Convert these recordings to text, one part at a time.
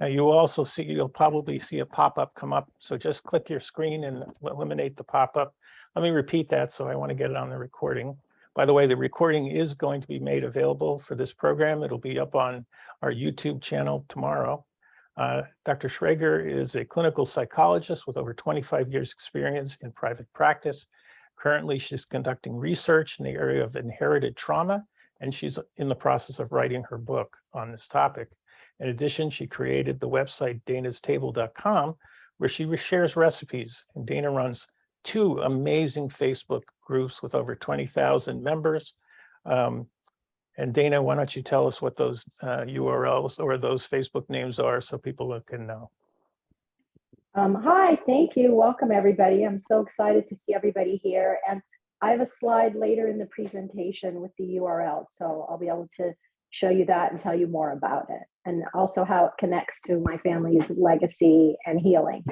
Now you'll probably see a pop-up come up. So just click your screen and eliminate the pop-up. Let me repeat that. So I want to get it on the recording. By the way, the recording is going to be made available for this program. It'll be up on our YouTube channel tomorrow. Dr. Shrager is a clinical psychologist with over 25 years experience in private practice. Currently, she's conducting research in the area of inherited trauma, and she's in the process of writing her book on this topic. In addition, she created the website danastable.com, where she shares recipes. And Dana runs 2 amazing Facebook groups with over 20,000 members. And Dana, why don't you tell us what those URLs or those Facebook names are so people can know. Hi, thank you. Welcome, everybody. I'm so excited to see everybody here. And I have a slide later in the presentation with the URL, so I'll be able to show you that and tell you more about it, and also how it connects to my family's legacy and healing.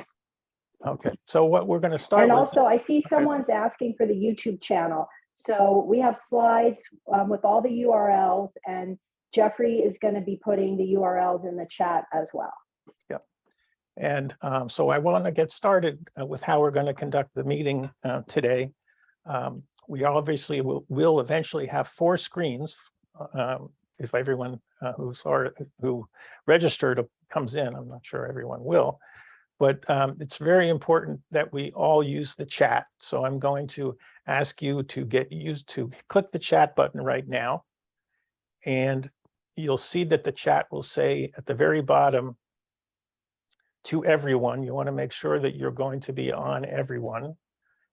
Okay, so what we're going to start and with. Also, I see someone's asking for the YouTube channel. So we have slides with all the URLs, and Jeffrey is going to be putting the URLs in the chat as well. Yep. And so I want to get started with how we're going to conduct the meeting today. We obviously will eventually have 4 screens if everyone who registered comes in. I'm not sure everyone will, but it's very important that we all use the chat. So I'm going to ask you to get used to click the chat button right now. And you'll see that the chat will say at the very bottom, to everyone. You want to make sure that you're going to be on everyone.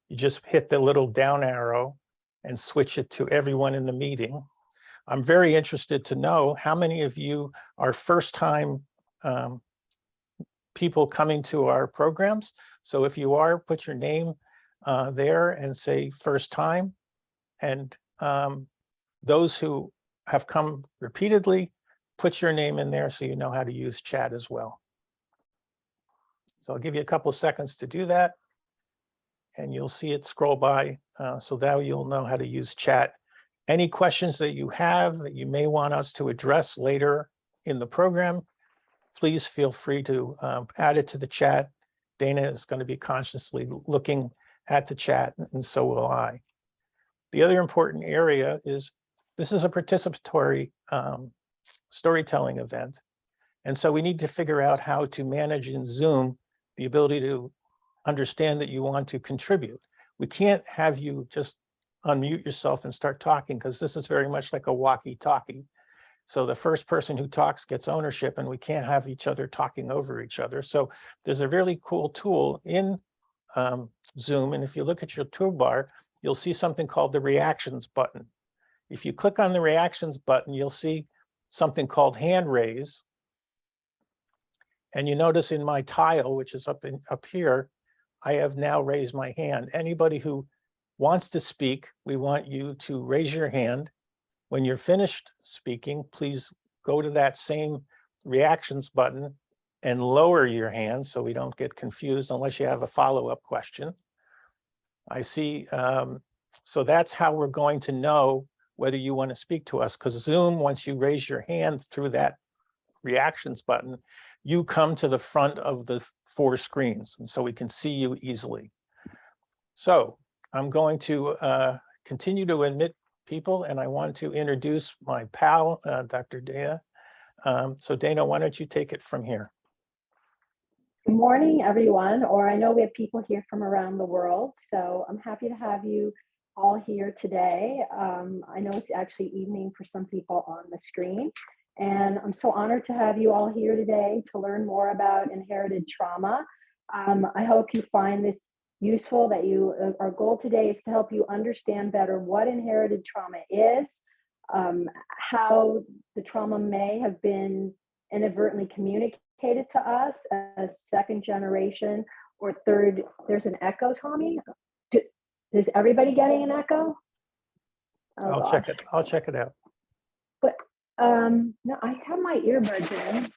You just hit the little down arrow and switch it to everyone in the meeting. I'm very interested to know how many of you are first-time people coming to our programs. So if you are, put your name there and say first time. And those who have come repeatedly, put your name in there so you know how to use chat as well. So I'll give you a couple of seconds to do that, and you'll see it scroll by. So now you'll know how to use chat. Any questions that you have that you may want us to address later in the program, please feel free to add it to the chat. Dana is going to be consciously looking at the chat, and so will I. The other important area is this is a participatory storytelling event. And so we need to figure out how to manage in Zoom the ability to understand that you want to contribute. We can't have you just unmute yourself and start talking, because this is very much like a walkie-talkie. So the first person who talks gets ownership, and we can't have each other talking over each other. So there's a really cool tool in Zoom. And if you look at your toolbar, you'll see something called the reactions button. If you click on the reactions button, you'll see something called hand raise. And you notice in my tile, which is up here, I have now raised my hand. Anybody who wants to speak, we want you to raise your hand. When you're finished speaking, please go to that same reactions button and lower your hand so we don't get confused unless you have a follow-up question. I see, so that's how we're going to know whether you want to speak to us, because Zoom, once you raise your hand through that reactions button, you come to the front of the 4 screens, and so we can see you easily. So I'm going to continue to admit people, and I want to introduce my pal, Dr. Dana. So Dana, why don't you take it from here? Good morning, everyone, or I know we have people here from around the world, so I'm happy to have you all here today. I know it's actually evening for some people on the screen, and I'm so honored to have you all here today to learn more about inherited trauma. I hope you find this useful, that our goal today is to help you understand better what inherited trauma is, how the trauma may have been inadvertently communicated to us as second generation or third. There's an echo, Tommy. Is everybody getting an echo? Oh, I'll check it. I'll check it out. But no, I have my earbuds in.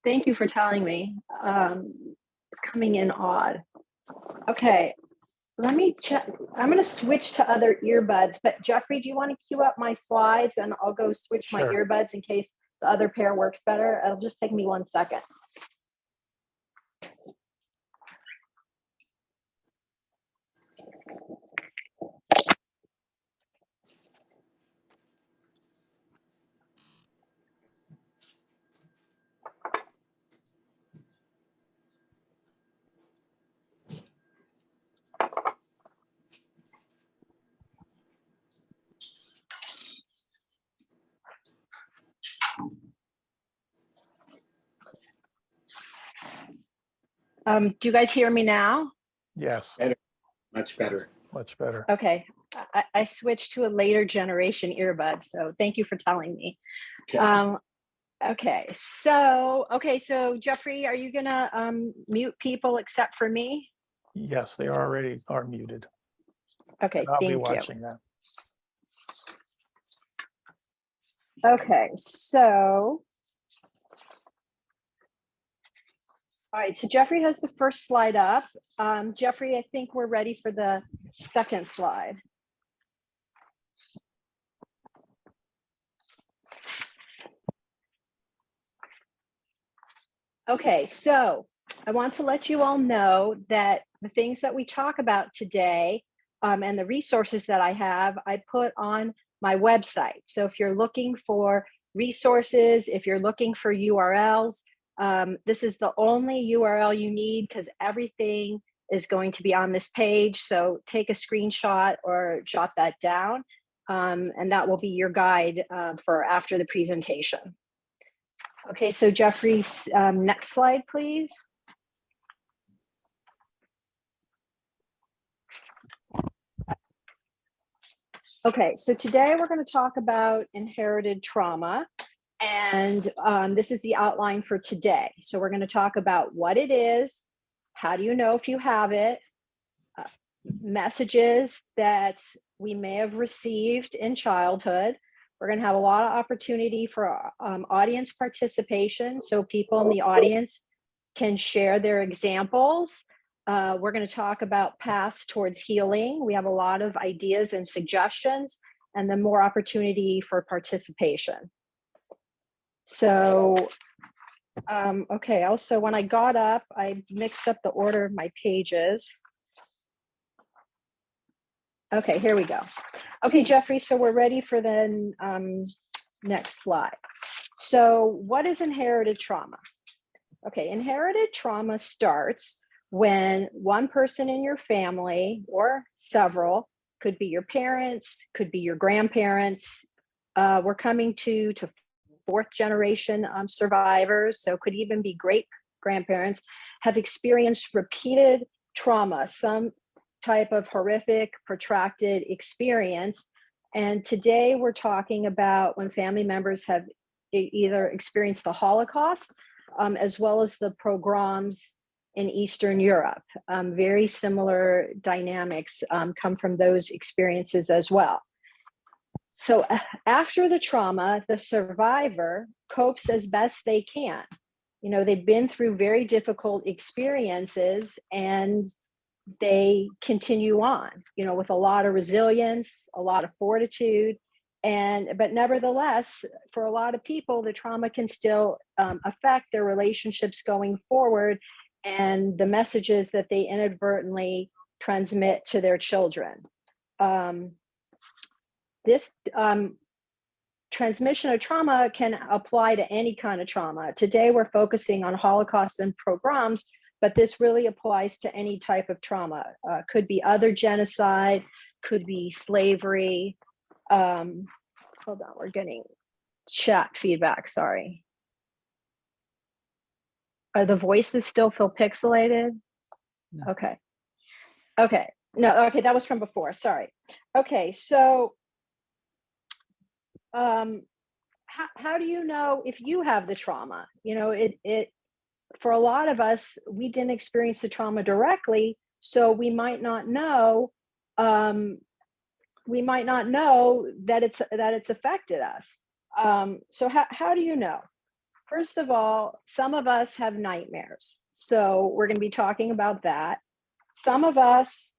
Thank you for telling me. It's coming in odd. Okay, let me check. I'm going to switch to other earbuds, but Jeffrey, do you want to cue up my slides and I'll go switch my earbuds in case the other pair works better. It'll just take me 1 second. Do you guys hear me now? Yes, Better, much better. much better. Okay, I switched to a later generation earbud, so thank you for telling me. Okay. Okay, so Jeffrey, are you gonna mute people except for me? Yes, they already are muted. Okay, And I'll be thank you. watching that. Okay, so. All right, so Jeffrey has the first slide up. Jeffrey, I think we're ready for the second slide. Okay, so I want to let you all know that the things that we talk about today and the resources that I put on my website. So if you're looking for resources, if you're looking for URLs, this is the only URL you need because everything is going to be on this page. So take a screenshot or jot that down, and that will be your guide for after the presentation. Okay, so Jeffrey, next slide, please. Okay, so today we're going to talk about inherited trauma. And this is the outline for today. So we're going to talk about what it is, how do you know if you have it, messages that we may have received in childhood. We're going to have a lot of opportunity for audience participation, so people in the audience can share their examples. We're going to talk about paths towards healing. We have a lot of ideas and suggestions, and then more opportunity for participation. So, okay, also when I got up, I mixed up the order of my pages. Okay, here we go. Okay, Jeffrey, so we're ready for the next slide. So what is inherited trauma? Okay, inherited trauma starts when one person in your family or several, could be your parents, could be your grandparents, we're coming to fourth generation survivors, so could even be great grandparents, have experienced repeated trauma, some type of horrific, protracted experience. And today we're talking about when family members have either experienced the Holocaust, as well as the pogroms in Eastern Europe. Very similar dynamics come from those experiences as well. So after the trauma, the survivor copes as best they can. You know, they've been through very difficult experiences and they continue on, you know, with a lot of resilience, a lot of fortitude. But nevertheless, for a lot of people, the trauma can still affect their relationships going forward and the messages that they inadvertently transmit to their children. This transmission of trauma can apply to any kind of trauma. Today, we're focusing on Holocaust and pogroms, but this really applies to any type of trauma. Could be other genocide, could be slavery. Hold on, we're getting chat feedback, sorry. Are the voices still feel pixelated? No. Okay, no, okay, that was from before, sorry. Okay, so how do you know if you have the trauma? You know, it for a lot of us, we didn't experience the trauma directly, so we might not know that it's affected us. So how do you know? First of all, some of us have nightmares, so we're going to be talking about that. Some of us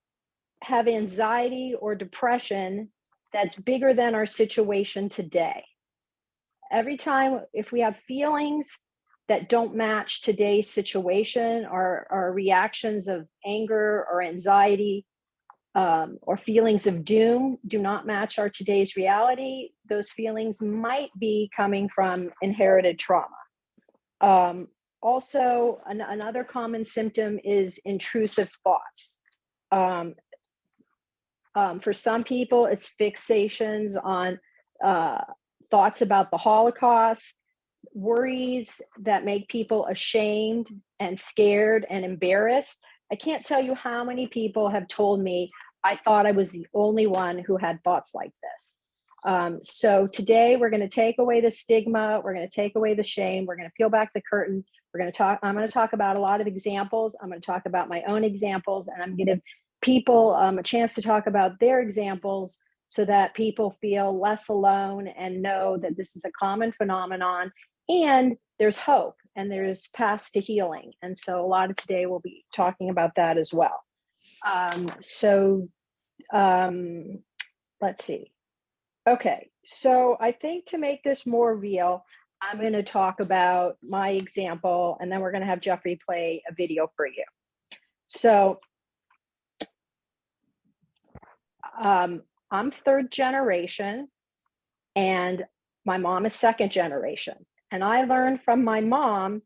have anxiety or depression that's bigger than our situation today. every time, if we have feelings that don't match today's situation, or reactions of anger or anxiety, or feelings of doom do not match our today's reality, those feelings might be coming from inherited trauma. Also, another common symptom is intrusive thoughts. For some people, it's fixations on thoughts about the Holocaust, worries that make people ashamed and scared and embarrassed. I can't tell you how many people have told me, I thought I was the only one who had thoughts like this. So today we're going to take away the stigma. We're going to take away the shame. We're going to peel back the curtain. I'm going to talk about a lot of examples. I'm going to talk about my own examples, and I'm going to give people a chance to talk about their examples so that people feel less alone and know that this is a common phenomenon, and there's hope and there's paths to healing. And so a lot of today we'll be talking about that as well. Let's see. Okay, so I think to make this more real, I'm going to talk about my example, and then we're going to have Jeffrey play a video for you. So I'm third generation, and my mom is second generation. And I learned from my mom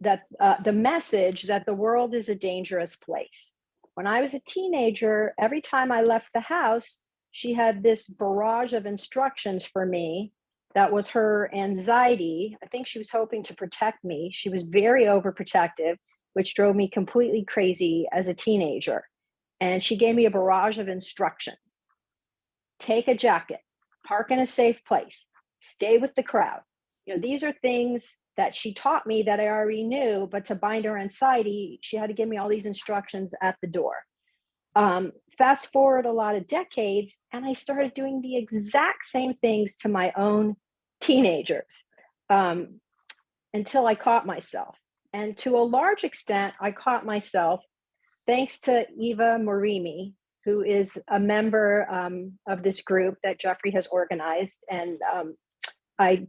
that the message that the world is a dangerous place. When I was a teenager, every time I left the house, she had this barrage of instructions for me. That was her anxiety. I think she was hoping to protect me. She was very overprotective, which drove me completely crazy as a teenager. And she gave me a barrage of instructions. Take a jacket, park in a safe place, stay with the crowd. You know, these are things that she taught me that I already knew, but to bind her anxiety, she had to give me all these instructions at the door. Fast forward a lot of decades, and I started doing the exact same things to my own teenagers until I caught myself. And to a large extent, I caught myself thanks to Eva Morimi, who is a member of this group that Jeffrey has organized. And I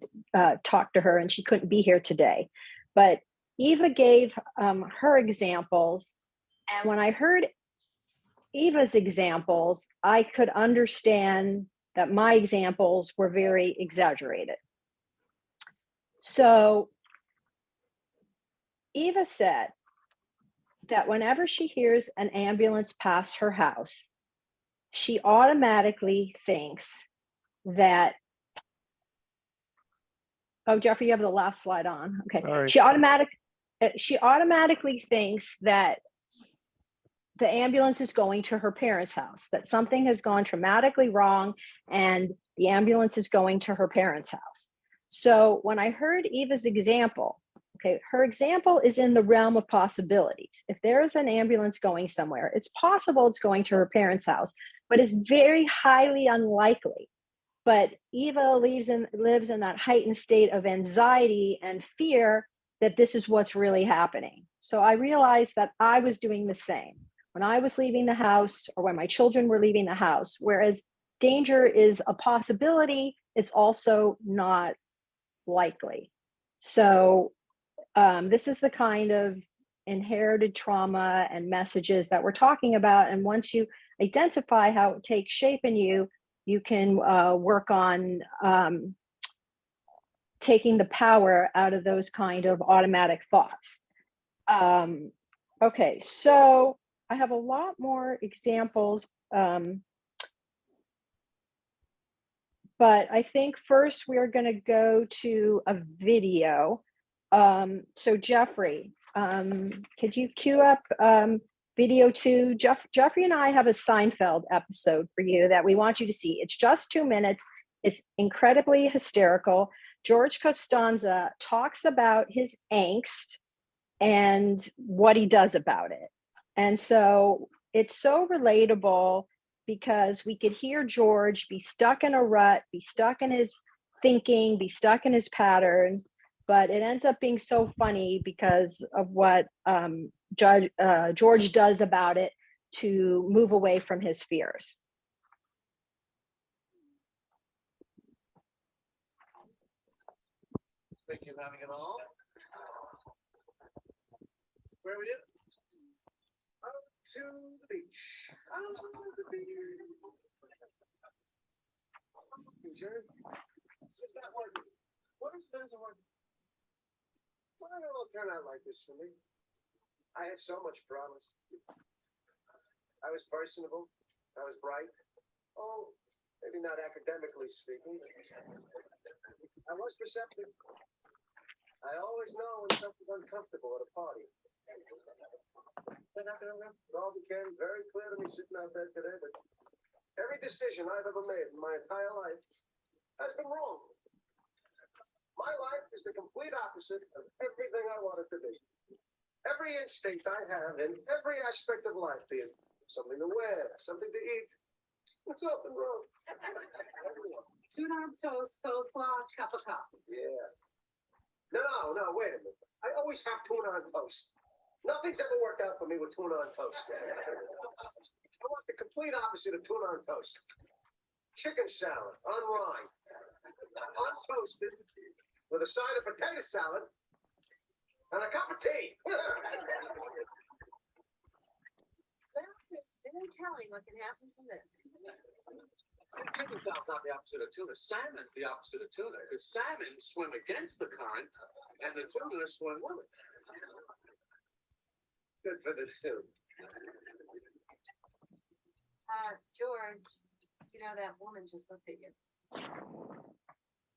talked to her, and she couldn't be here today. But Eva gave her examples. And when I heard Eva's examples, I could understand that my examples were very exaggerated. So Eva said that whenever she hears an ambulance pass her house, she automatically thinks that, oh, Jeffrey, you have the last slide on. Okay. Sorry. She automatically thinks that the ambulance is going to her parents' house, that something has gone traumatically wrong, and the ambulance is going to her parents' house. So when I heard Eva's example, okay, her example is in the realm of possibilities. If there is an ambulance going somewhere, it's possible it's going to her parents' house, but it's very highly unlikely. But Eva lives in that heightened state of anxiety and fear that this is what's really happening. So I realized that I was doing the same when I was leaving the house, or when my children were leaving the house. Whereas danger is a possibility, it's also not likely. So this is the kind of inherited trauma and messages that we're talking about. And once you identify how it takes shape in you, you can work on taking the power out of those kind of automatic thoughts. Okay, so I have a lot more examples, but I think first we're going to go to a video. So Jeffrey, could you cue up video 2? Jeffrey and I have a Seinfeld episode for you that we want you to see. It's just 2 minutes. It's incredibly hysterical. George Costanza talks about his angst and what he does about it. And so it's so relatable because we could hear George be stuck in a rut, be stuck in his thinking, be stuck in his patterns, but it ends up being so funny because of what George does about it to move away from his fears. You having it all? Where were you? Out to the beach. Out to the beach. Jerry, it's not working. What is it isn't working? Why did it all turn out like this for me? I had so much promise. I was personable. I was bright. Oh, maybe not academically speaking. I was perceptive. I always know when something's uncomfortable at a party. It all became very clear to me sitting out there today that every decision I've ever made in my entire life has been wrong. My life is the complete opposite of everything I want it to be. Every instinct I have in every aspect of life, be it something to wear, something to eat, it's all been wrong. Tuna on toast, coleslaw, cup of coffee. Yeah. No, wait a minute. I always have tuna on toast. Nothing's ever worked out for me with tuna on toast. I want the complete opposite of tuna on toast. Chicken salad on rye, untoasted, with a side of potato salad and a cup of tea. There's no telling what can happen from this. Chicken salad's not the opposite of tuna. Salmon's the opposite of tuna, because salmon swim against the current, and the tuna swim with it. Good for the two. George, you know that woman just looked at you.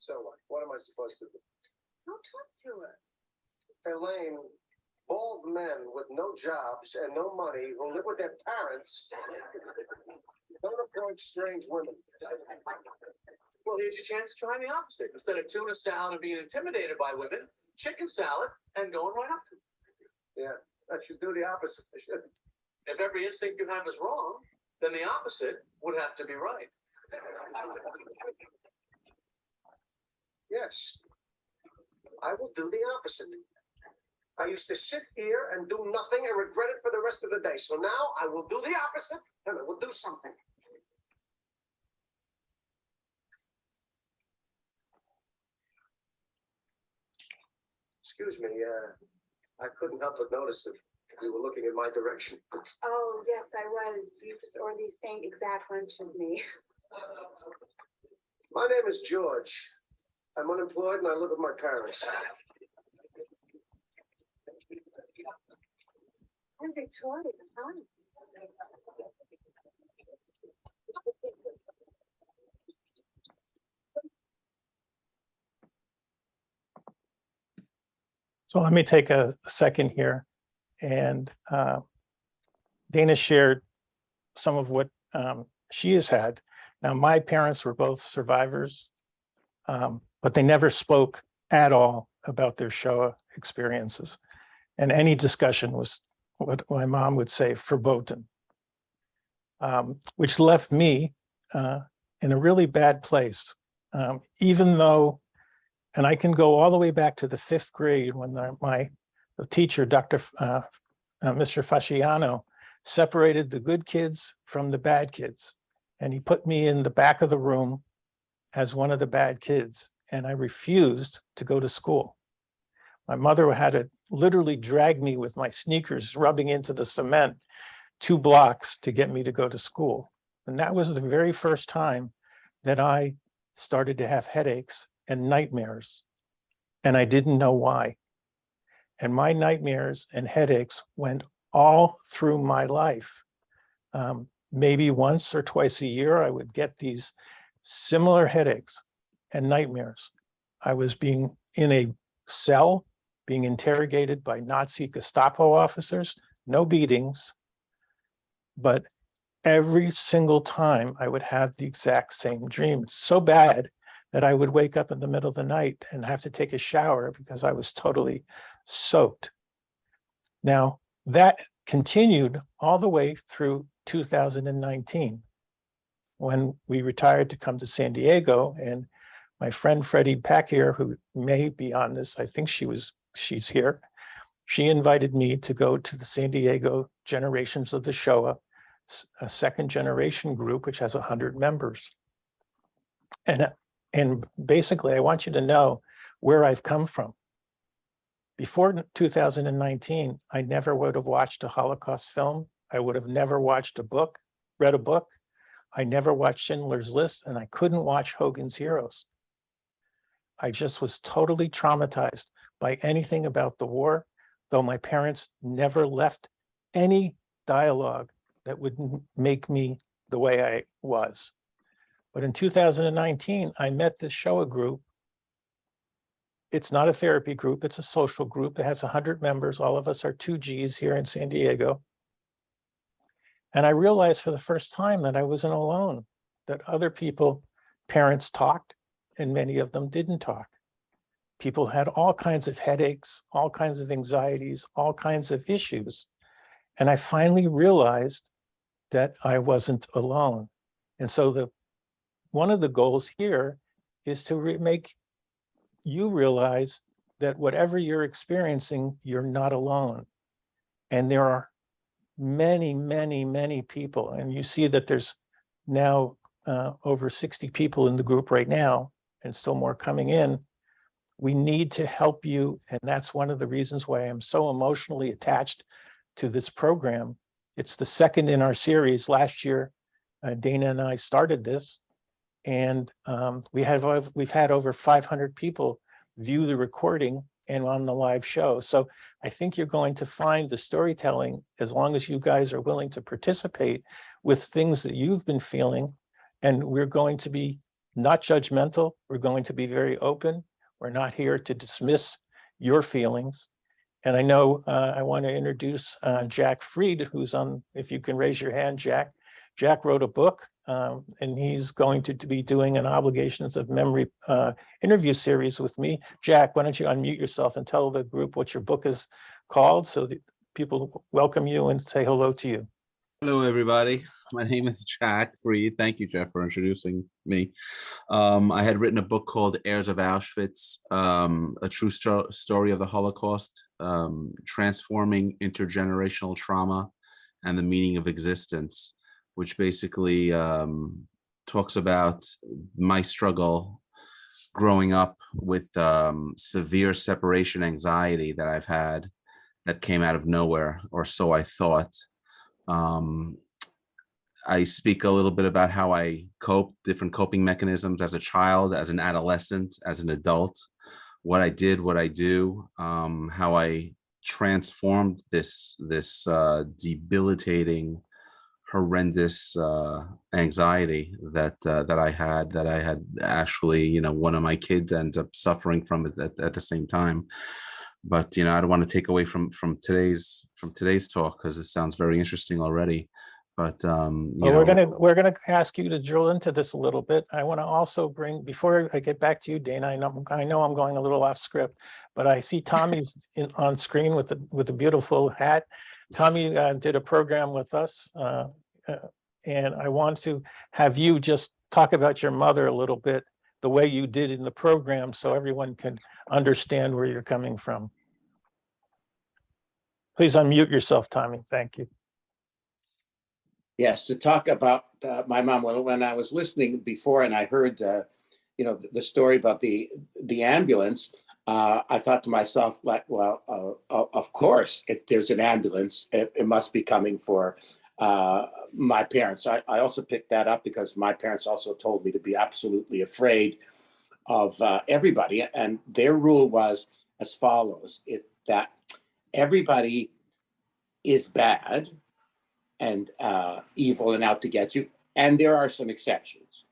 So what? What am I supposed to do? Don't talk to her. Elaine, bald men with no jobs and no money who live with their parents don't approach strange women. Well, here's your chance to try the opposite. Instead of tuna salad and being intimidated by women, chicken salad and going right up to them. Yeah, I should do the opposite. I should. If every instinct you have is wrong, then the opposite would have to be right. Yes, I will do the opposite. I used to sit here and do nothing and regret it for the rest of the day. So now I will do the opposite and I will do something. Excuse me, I couldn't help but notice that you were looking in my direction. Oh, yes, I was. You just ordered the same exact lunch as me. My name is George. I'm unemployed and I live with my parents. I'm Victoria. Huh? So let me take a second here. And Dana shared some of what she has had. Now, my parents were both survivors, but they never spoke at all about their Shoah experiences. And any discussion was what my mom would say, verboten, which left me in a really bad place, even though, and I can go all the way back to the 5th grade when my teacher, Dr. Mr. Fasciano, separated the good kids from the bad kids. And he put me in the back of the room as one of the bad kids. And I refused to go to school. My mother had to literally drag me with my sneakers rubbing into the cement 2 blocks to get me to go to school. And that was the very first time that I started to have headaches and nightmares. And I didn't know why. And my nightmares and headaches went all through my life. Maybe once or twice a year, I would get these similar headaches and nightmares. I was being in a cell, being interrogated by Nazi Gestapo officers, no beatings, but every single time I would have the exact same dream. It's so bad that I would wake up in the middle of the night and have to take a shower because I was totally soaked. Now, that continued all the way through 2019, when we retired to come to San Diego, and my friend Freddie Pack here, who may be on this, I think she's here. She invited me to go to the San Diego Generations of the Shoah, a second generation group, which has 100 members. And basically, I want you to know where I've come from. Before 2019, I never would have watched a Holocaust film. I would have never watched a book, read a book. I never watched Schindler's List, and I couldn't watch Hogan's Heroes. I just was totally traumatized by anything about the war, though my parents never left any dialogue that would make me the way I was. But in 2019, I met this Shoah group. It's not a therapy group, it's a social group. It has 100 members. All of us are 2Gs here in San Diego. And I realized for the first time that I wasn't alone, that other people, parents talked, and many of them didn't talk. People had all kinds of headaches, all kinds of anxieties, all kinds of issues. And I finally realized that I wasn't alone. And so one of the goals here is to make you realize that whatever you're experiencing, you're not alone. And there are many, many, many people. And you see that there's now over 60 people in the group right now, and still more coming in. We need to help you. And that's one of the reasons why I'm so emotionally attached to this program. It's the second in our series. Last year, Dana and I started this, and we've had over 500 people view the recording and on the live show. So I think you're going to find the storytelling, as long as you guys are willing to participate with things that you've been feeling. And we're going to be not judgmental. We're going to be very open. We're not here to dismiss your feelings. And I know I want to introduce Jack Fried, who's on, if you can raise your hand, Jack. Jack wrote a book, and he's going to be doing an Obligations of Memory interview series with me. Jack, why don't you unmute yourself and tell the group what your book is called, so that people welcome you and say hello to you. Hello, everybody. My name is Jack Fried. Thank you, Jeff, for introducing me. I had written a book called Heirs of Auschwitz, a true story of the Holocaust, transforming intergenerational trauma and the meaning of existence, which basically talks about my struggle growing up with severe separation anxiety that I've had that came out of nowhere, or so I thought. I speak a little bit about how I cope, different coping mechanisms as a child, as an adolescent, as an adult, what I did, what I do, how I transformed this debilitating, horrendous anxiety that I had actually, one of my kids ends up suffering from it at the same time. But I don't want to take away from today's talk, because it sounds very interesting already. But well, we're gonna ask you to drill into this a little bit. I want to also bring, before I get back to you, Dana, I know I'm going a little off script, but I see Tommy's on screen with a beautiful hat. Tommy did a program with us, and I want to have you just talk about your mother a little bit, the way you did in the program, so everyone can understand where you're coming from. Please unmute yourself, Tommy. Thank you. Yes, to talk about my mom. When I was listening before and I heard, the story about the ambulance, I thought to myself, like, well, of course, if there's an ambulance, it must be coming for my parents. I also picked that up because my parents also told me to be absolutely afraid of everybody. And their rule was as follows, that everybody is bad and evil and out to get you. And there are some exceptions.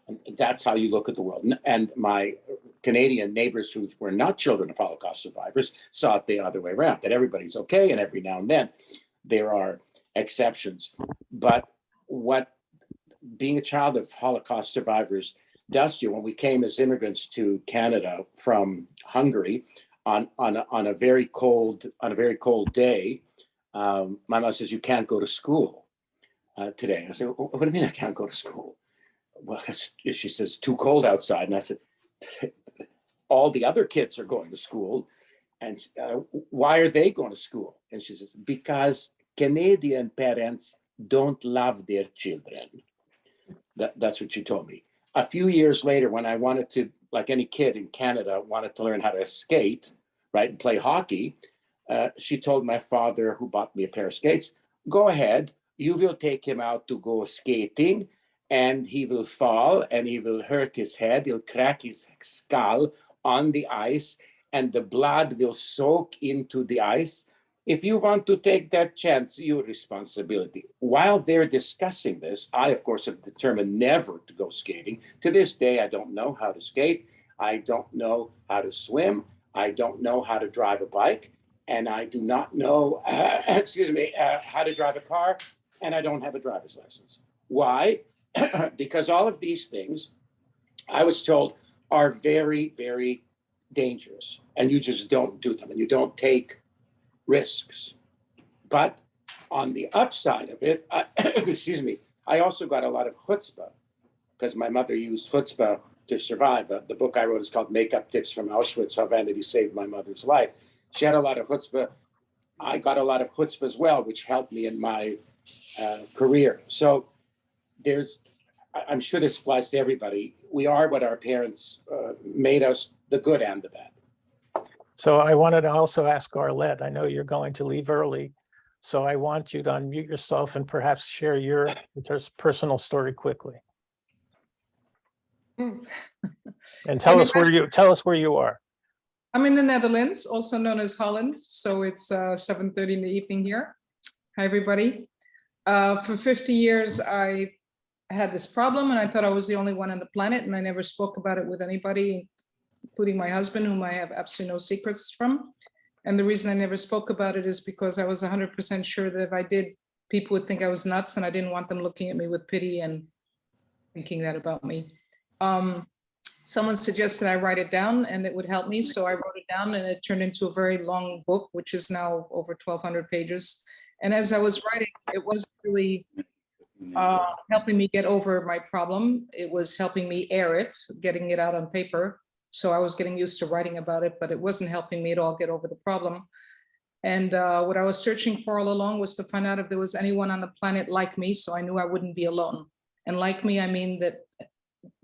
And that's how you look at the world. And my Canadian neighbors who were not children of Holocaust survivors saw it the other way around, that everybody's okay, and every now and then there are exceptions. But what being a child of Holocaust survivors does to you, when we came as immigrants to Canada from Hungary on a very cold day, my mom says, "You can't go to school today." I said, "What do you mean I can't go to school?" Well, she says, "Too cold outside." And I said, "All the other kids are going to school. And why are they going to school?" And she says, "Because Canadian parents don't love their children." That's what she told me. A few years later, when I wanted to, like any kid in Canada, wanted to learn how to skate, right, and play hockey, she told my father, who bought me a pair of skates, go ahead, you will take him out to go skating, and he will fall and he will hurt his head, he'll crack his skull on the ice, and the blood will soak into the ice. If you want to take that chance, your responsibility. While they're discussing this, I, of course, have determined never to go skating. To this day, I don't know how to skate. I don't know how to swim. I don't know how to drive a bike. And I do not know, how to drive a car. And I don't have a driver's license. Why? Because all of these things, I was told, are very, very dangerous. And you just don't do them. And you don't take risks. But on the upside of it, I also got a lot of chutzpah, because my mother used chutzpah to survive. The book I wrote is called Makeup Tips from Auschwitz, How Vanity Saved My Mother's Life. She had a lot of chutzpah. I got a lot of chutzpah as well, which helped me in my career. So I'm sure this applies to everybody. We are what our parents made us, the good and the bad. So I wanted to also ask Arlette, I know you're going to leave early, so I want you to unmute yourself and perhaps share your personal story quickly. And tell us where you are. I'm in the Netherlands, also known as Holland. So it's 7:30 in the evening here. Hi, everybody. For 50 years, I had this problem and I thought I was the only one on the planet, and I never spoke about it with anybody, including my husband, whom I have absolutely no secrets from. And the reason I never spoke about it is because I was 100% sure that if I did, people would think I was nuts, and I didn't want them looking at me with pity and thinking that about me. Someone suggested I write it down and it would help me. So I wrote it down and it turned into a very long book, which is now over 1,200 pages. And as I was writing, it wasn't really helping me get over my problem. It was helping me air it, getting it out on paper. So I was getting used to writing about it, but it wasn't helping me at all get over the problem. And what I was searching for all along was to find out if there was anyone on the planet like me, so I knew I wouldn't be alone. And like me, I mean that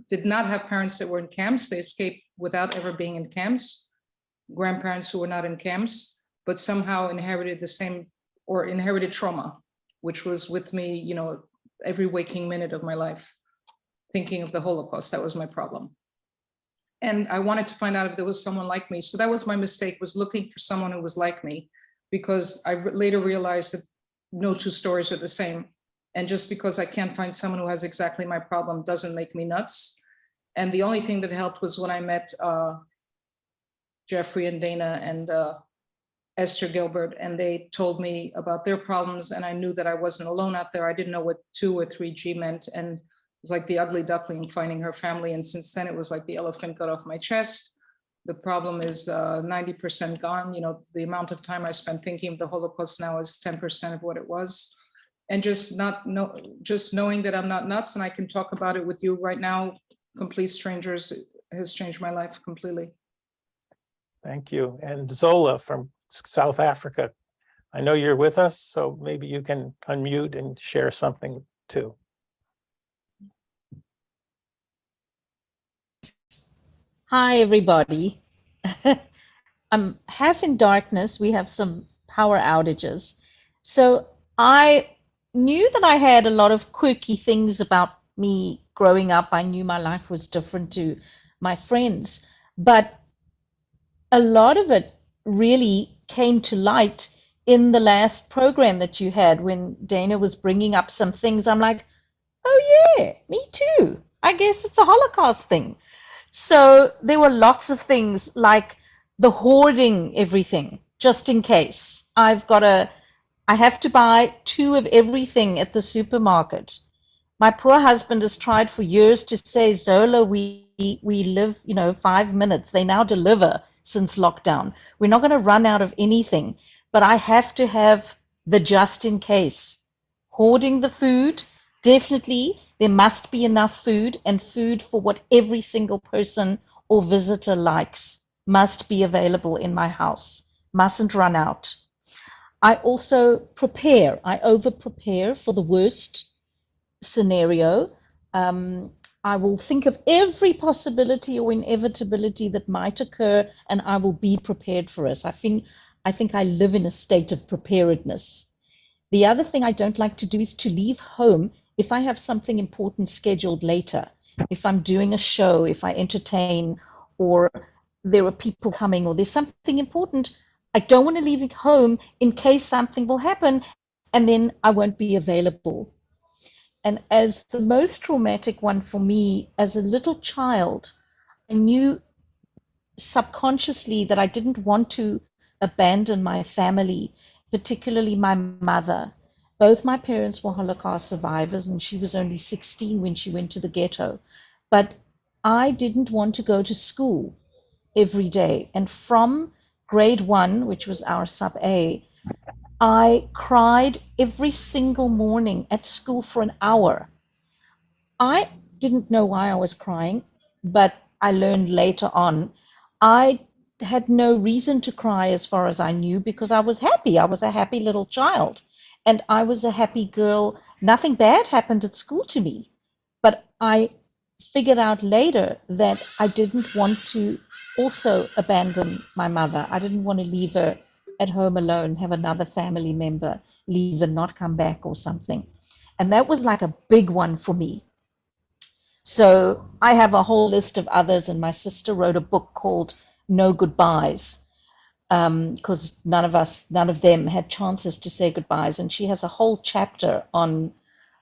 did not have parents that were in camps. They escaped without ever being in camps. Grandparents who were not in camps, but somehow inherited the same, or inherited trauma, which was with me, you know, every waking minute of my life, thinking of the Holocaust. That was my problem. And I wanted to find out if there was someone like me. So that was my mistake, was looking for someone who was like me, because I later realized that no two stories are the same. And just because I can't find someone who has exactly my problem doesn't make me nuts. And the only thing that helped was when I met Jeffrey and Dana and Esther Gilbert, and they told me about their problems, and I knew that I wasn't alone out there. I didn't know what 2 or 3G meant, and it was like the ugly duckling finding her family. And since then, it was like the elephant got off my chest. The problem is 90% gone. You know, the amount of time I spent thinking of the Holocaust now is 10% of what it was. And just knowing that I'm not nuts and I can talk about it with you right now, complete strangers, has changed my life completely. Thank you. And Zola from South Africa, I know you're with us, so maybe you can unmute and share something too. Hi, everybody. I'm half in darkness. We have some power outages. So I knew that I had a lot of quirky things about me growing up. I knew my life was different to my friends, but a lot of it really came to light in the last program that you had when Dana was bringing up some things. I'm like, oh yeah, me too. I guess it's a Holocaust thing. So there were lots of things like the hoarding everything, just in case. I have to buy 2 of everything at the supermarket. My poor husband has tried for years to say, Zola, we live, 5 minutes. They now deliver since lockdown. We're not going to run out of anything, but I have to have the just in case. Hoarding the food, definitely there must be enough food, and food for what every single person or visitor likes must be available in my house, mustn't run out. I also prepare. I over prepare for the worst scenario. I will think of every possibility or inevitability that might occur, and I will be prepared for it. I think I live in a state of preparedness. The other thing I don't like to do is to leave home if I have something important scheduled later. If I'm doing a show, if I entertain, or there are people coming, or there's something important, I don't want to leave it home in case something will happen, and then I won't be available. And as the most traumatic one for me, as a little child, I knew subconsciously that I didn't want to abandon my family, particularly my mother. Both my parents were Holocaust survivors, and she was only 16 when she went to the ghetto. But I didn't want to go to school every day. And from grade 1, which was our sub A, I cried every single morning at school for an hour. I didn't know why I was crying, but I learned later on. I had no reason to cry as far as I knew because I was happy. I was a happy little child and I was a happy girl. Nothing bad happened at school to me. But I figured out later that I didn't want to also abandon my mother. I didn't want to leave her at home alone, have another family member leave and not come back or something. And that was like a big one for me. So I have a whole list of others, and my sister wrote a book called No Goodbyes, because none of them had chances to say goodbyes. And she has a whole chapter on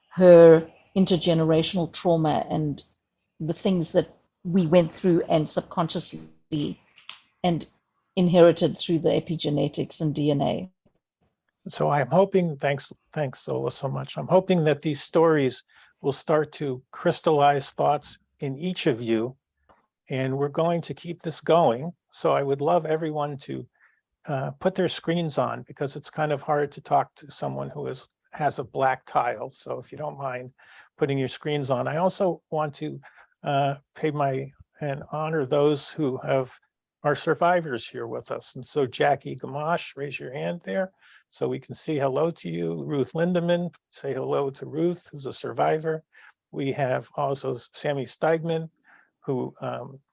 her intergenerational trauma and the things that we went through and subconsciously and inherited through the epigenetics and DNA. So I'm hoping, thanks Zola so much. I'm hoping that these stories will start to crystallize thoughts in each of you, and we're going to keep this going. So I would love everyone to put their screens on, because it's kind of hard to talk to someone who has a black tile. So if you don't mind putting your screens on. I also want to pay and honor those who are survivors here with us. And so Jackie Gamache, raise your hand there so we can say hello to you. Ruth Lindemann, say hello to Ruth, who's a survivor. We have also Sammy Steigman, who,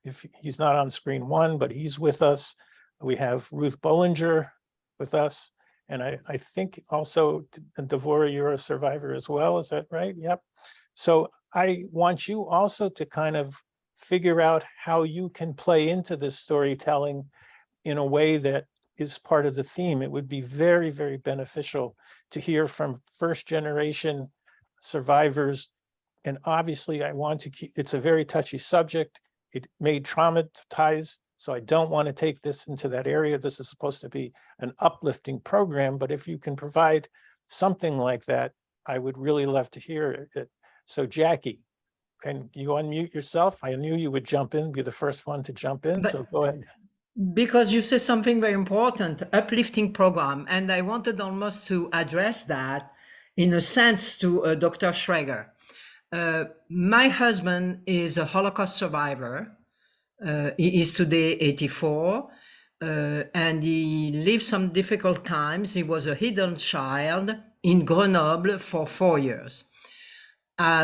if he's not on screen 1, but he's with us. We have Ruth Bollinger with us. And I think also, Devorah, you're a survivor as well, is that right? Yep. So I want you also to kind of figure out how you can play into this storytelling in a way that is part of the theme. It would be very, very beneficial to hear from first generation survivors. And obviously I want to keep, it's a very touchy subject. It may traumatize, so I don't want to take this into that area. This is supposed to be an uplifting program, but if you can provide something like that, I would really love to hear it. So Jackie, can you unmute yourself? I knew you would jump in, be the first one to jump in, so go ahead. Because you said something very important, uplifting program, and I wanted almost to address that in a sense to Dr. Shrager. My husband is a Holocaust survivor. He is today 84, and he lived some difficult times. He was a hidden child in Grenoble for 4 years.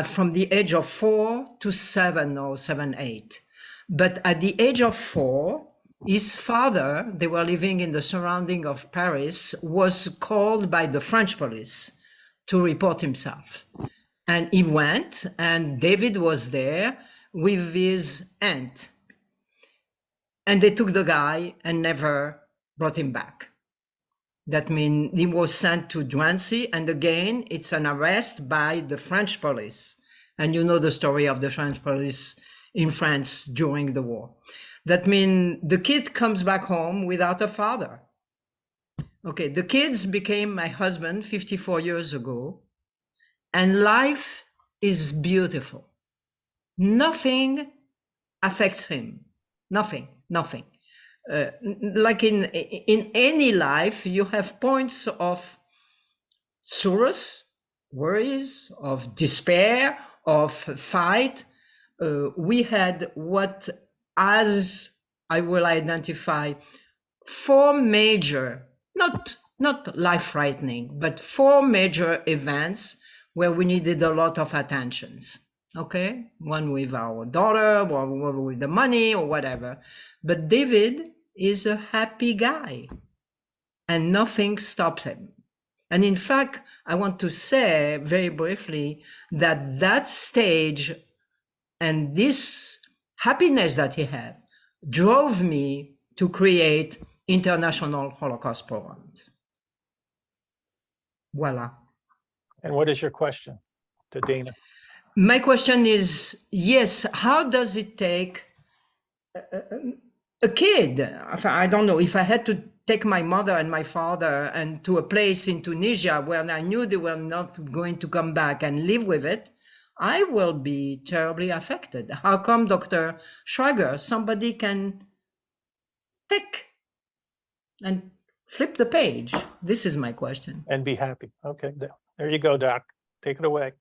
From the age of 4 to 7 or 7, 8. But at the age of 4, his father, they were living in the surrounding of Paris, was called by the French police to report himself. And he went, and David was there with his aunt. And they took the guy and never brought him back. That means he was sent to Drancy, and again, it's an arrest by the French police. And you know the story of the French police in France during the war. That means the kid comes back home without a father. Okay, the kids became my husband 54 years ago, and life is beautiful. Nothing affects him. Nothing. Like in any life, you have points of sorrows, worries, of despair, of fight. We had what, as I will identify, 4 major, not life-threatening, but 4 major events where we needed a lot of attentions. okay? One with our daughter, or one with the money, or whatever. But David is a happy guy, and nothing stops him. And in fact, I want to say very briefly that that stage and this happiness that he had drove me to create international Holocaust programs. Voila. And what is your question to Dana? My question is, yes, how does it take a kid? I don't know, if I had to take my mother and my father and to a place in Tunisia where I knew they were not going to come back and live with it, I will be terribly affected. How come, Dr. Shrager, somebody can take and flip the page? This is my question. And be happy. Okay, there you go, Doc. Take it away.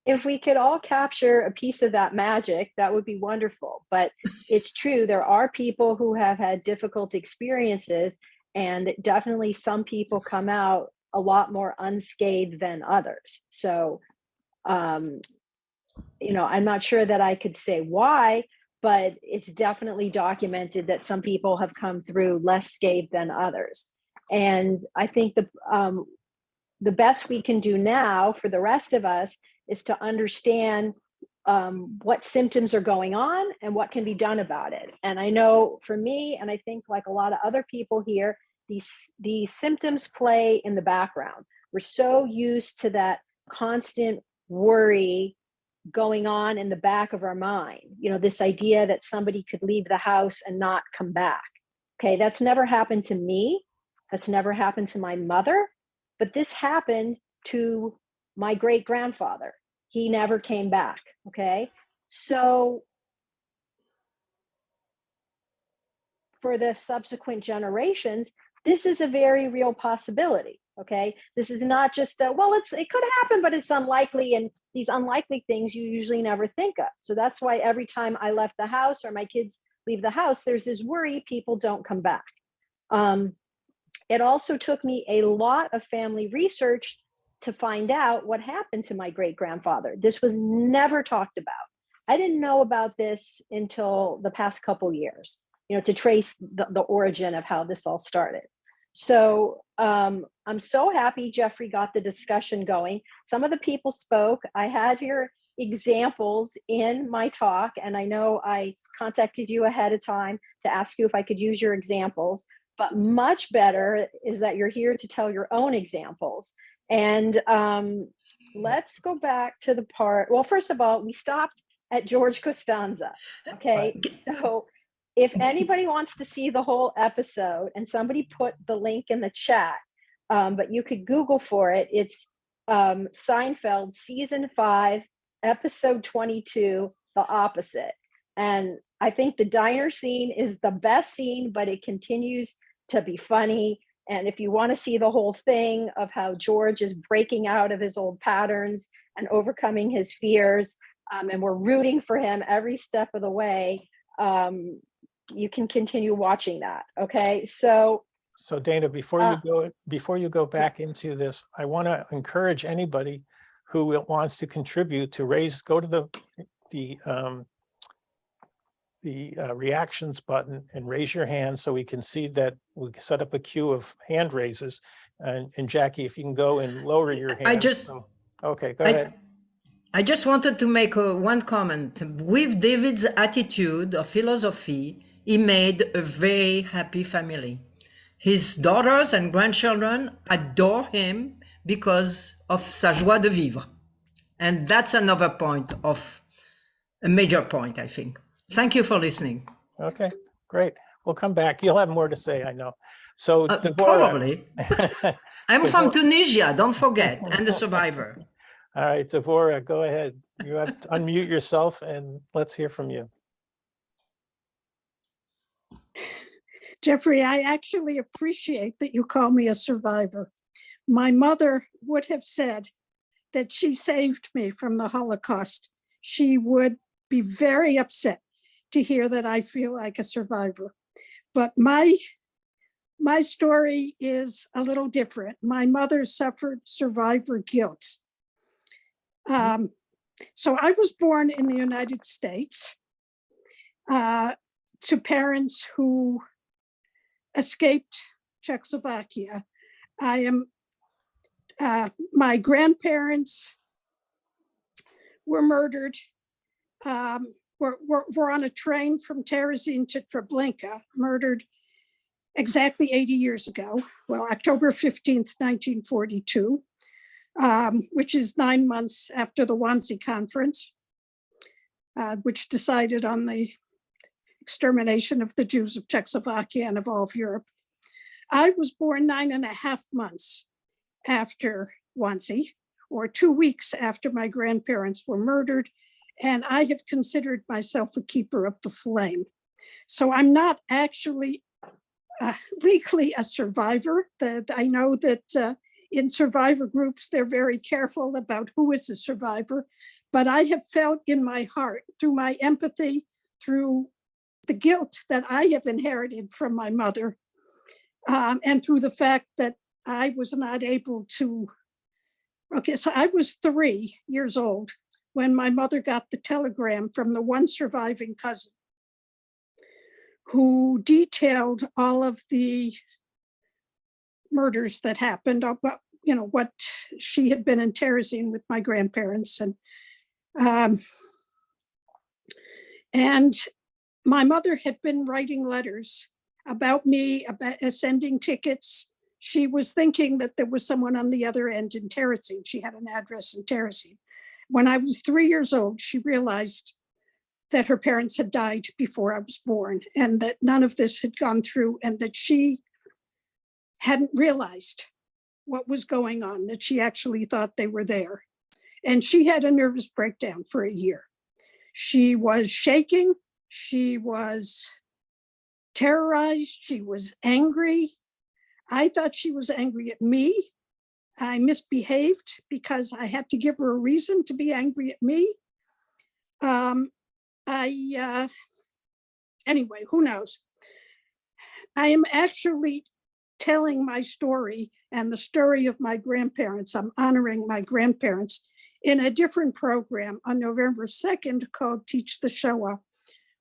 If we could all capture a piece of that magic, that would be wonderful. But it's true, there are people who have had difficult experiences, and definitely some people come out a lot more unscathed than others. So, you know, I'm not sure that I could say why, but it's definitely documented that some people have come through less scathed than others. And I think the best we can do now for the rest of us is to understand what symptoms are going on and what can be done about it. And I know for me, and I think like a lot of other people here, these symptoms play in the background. We're so used to that constant worry going on in the back of our mind. You know, this idea that somebody could leave the house and not come back. Okay, that's never happened to me. That's never happened to my mother. But this happened to my great-grandfather. He never came back, okay? So for the subsequent generations, this is a very real possibility, okay? This is not just a, well, it could happen, but it's unlikely, and these unlikely things you usually never think of. So that's why every time I left the house or my kids leave the house, there's this worry people don't come back. It also took me a lot of family research to find out what happened to my great-grandfather. This was never talked about. I didn't know about this until the past couple years, you know, to trace the origin of how this all started. So I'm so happy Jeffrey got the discussion going. Some of the people spoke. I had your examples in my talk, and I know I contacted you ahead of time to ask you if I could use your examples. But much better is that you're here to tell your own examples. And let's go back to the part, well, first of all, we stopped at George Costanza, okay? So if anybody wants to see the whole episode, and somebody put the link in the chat, but you could Google for it, it's Seinfeld, season 5, episode 22, The Opposite. And I think the diner scene is the best scene, but it continues to be funny. And if you want to see the whole thing of how George is breaking out of his old patterns and overcoming his fears, and we're rooting for him every step of the way, you can continue watching that. Okay, so Dana, before you go back into this, I want to encourage anybody who wants to contribute to go to the reactions button and raise your hand so we can see that we set up a queue of hand raises. And Jackie, if you can go and lower your hand. Okay, go ahead. I just wanted to make one comment. With David's attitude or philosophy, he made a very happy family. His daughters and grandchildren adore him because of sa joie de vivre. And that's another point a major point, I think. Thank you for listening. Okay, great. We'll come back. You'll have more to say, I know. So Devorah, probably. I'm from Tunisia, don't forget, and the survivor. All right, Devorah, go ahead. You have to unmute yourself and let's hear from you. Jeffrey, I actually appreciate that you call me a survivor. My mother would have said that she saved me from the Holocaust. She would be very upset to hear that I feel like a survivor. But my story is a little different. My mother suffered survivor guilt. So I was born in the United States to parents who escaped Czechoslovakia. My grandparents were murdered, were on a train from Terezin to Treblinka, murdered exactly 80 years ago. Well, October 15th, 1942, which is 9 months after the Wannsee Conference, which decided on the extermination of the Jews of Czechoslovakia and of all of Europe. I was born 9.5 months after Wannsee, or 2 weeks after my grandparents were murdered, and I have considered myself a keeper of the flame. So I'm not actually legally a survivor. I know that in survivor groups, they're very careful about who is a survivor, but I have felt in my heart, through my empathy, through the guilt that I have inherited from my mother, and through the fact that I was not able to, so I was 3 years old when my mother got the telegram from the one surviving cousin who detailed all of the murders that happened, about, what she had been in Terezin with my grandparents. And my mother had been writing letters about me, about sending tickets. She was thinking that there was someone on the other end in Terezin. She had an address in Terezin. When I was 3 years old, she realized that her parents had died before I was born, and that none of this had gone through, and that she hadn't realized what was going on, that she actually thought they were there. And she had a nervous breakdown for a year. She was shaking, she was terrorized, she was angry. I thought she was angry at me. I misbehaved because I had to give her a reason to be angry at me. Anyway, who knows? I am actually telling my story and the story of my grandparents. I'm honoring my grandparents in a different program on November 2nd called Teach the Shoah,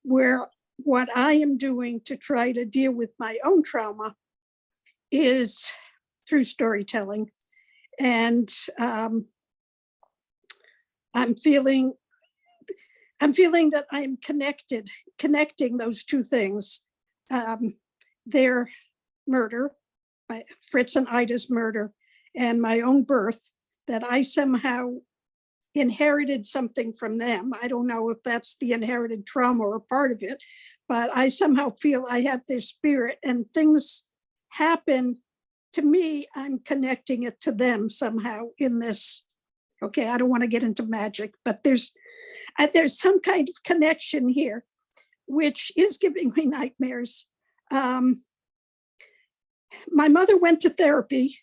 where what I am doing to try to deal with my own trauma is through storytelling. And I'm feeling that I'm connecting those two things, their murder, Fritz and Ida's murder, and my own birth, that I somehow inherited something from them. I don't know if that's the inherited trauma or part of it, but I somehow feel I have their spirit, and things happen to me. I'm connecting it to them somehow in this. Okay, I don't want to get into magic, but there's some kind of connection here, which is giving me nightmares. My mother went to therapy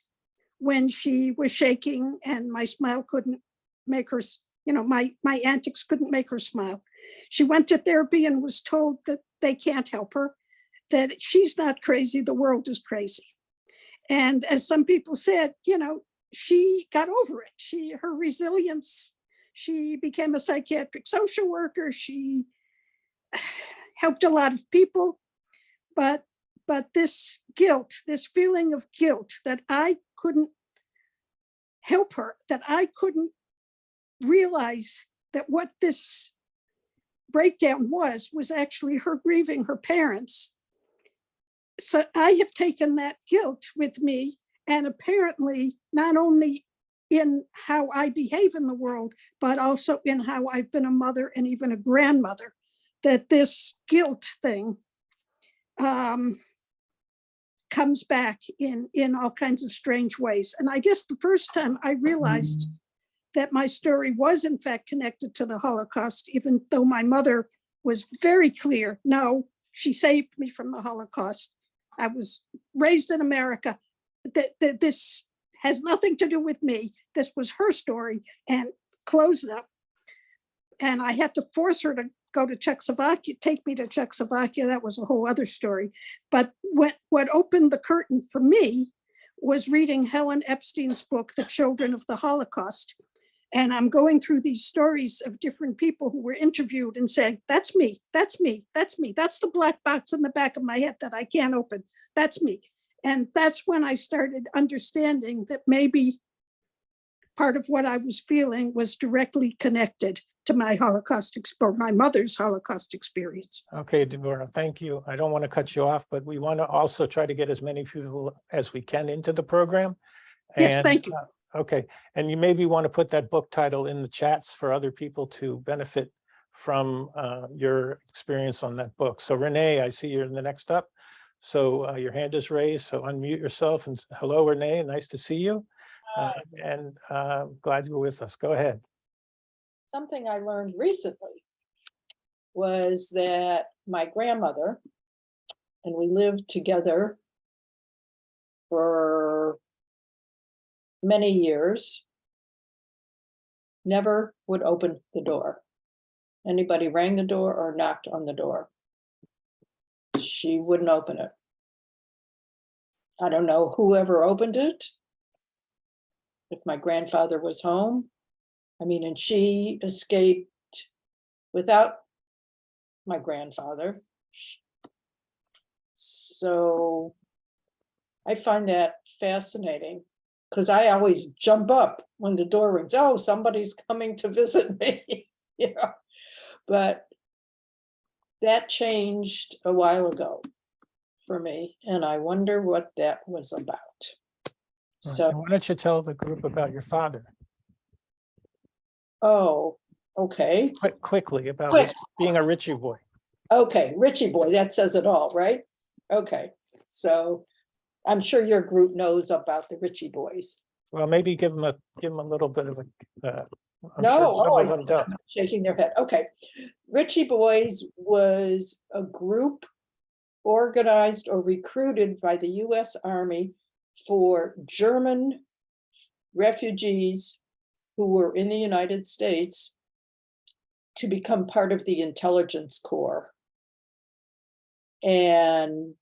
when she was shaking, and my smile couldn't make her, my antics couldn't make her smile. She went to therapy and was told that they can't help her, that she's not crazy, the world is crazy. And as some people said, she got over it. Her resilience, she became a psychiatric social worker. She helped a lot of people, but this guilt, this feeling of guilt that I couldn't help her, that I couldn't realize that what this breakdown was actually her grieving her parents. So I have taken that guilt with me, and apparently not only in how I behave in the world, but also in how I've been a mother and even a grandmother, that this guilt thing comes back in all kinds of strange ways. And I guess the first time I realized that my story was in fact connected to the Holocaust, even though my mother was very clear, no, she saved me from the Holocaust. I was raised in America. That this has nothing to do with me. This was her story, and close it up. And I had to force her to go to Czechoslovakia, take me to Czechoslovakia. That was a whole other story. But what opened the curtain for me was reading Helen Epstein's book, The Children of the Holocaust. And I'm going through these stories of different people who were interviewed and saying, that's me, that's me, that's me. That's the black box in the back of my head that I can't open. That's me. And that's when I started understanding that maybe part of what I was feeling was directly connected to my my mother's Holocaust experience. Okay, Deborah, thank you. I don't want to cut you off, but we want to also try to get as many people as we can into the program. Yes, And, thank you. Okay, and you maybe want to put that book title in the chats for other people to benefit from your experience on that book. So Renee, I see you're in the next up. So your hand is raised, so unmute yourself and hello, Renee, nice to see you. And glad you're with us. Go ahead. Something I learned recently was that my grandmother, and we lived together for many years, never would open the door. Anybody rang the door or knocked on the door, she wouldn't open it. I don't know whoever opened it, if my grandfather was home. I mean, and she escaped without my grandfather. So I find that fascinating because I always jump up when the door rings. Oh, somebody's coming to visit me, you know. But that changed a while ago for me, and I wonder what that was about. So, why don't you tell the group about your father? Oh, okay. Quickly about his being a Ritchie boy. Okay, Ritchie boy, that says it all, right? Okay, so I'm sure your group knows about the Ritchie boys. Well, maybe give them a little bit of a. I'm No, sure some oh, of them don't. shaking their head. Okay, Ritchie Boys was a group organized or recruited by the U.S. Army for German refugees who were in the United States to become part of the intelligence corps. And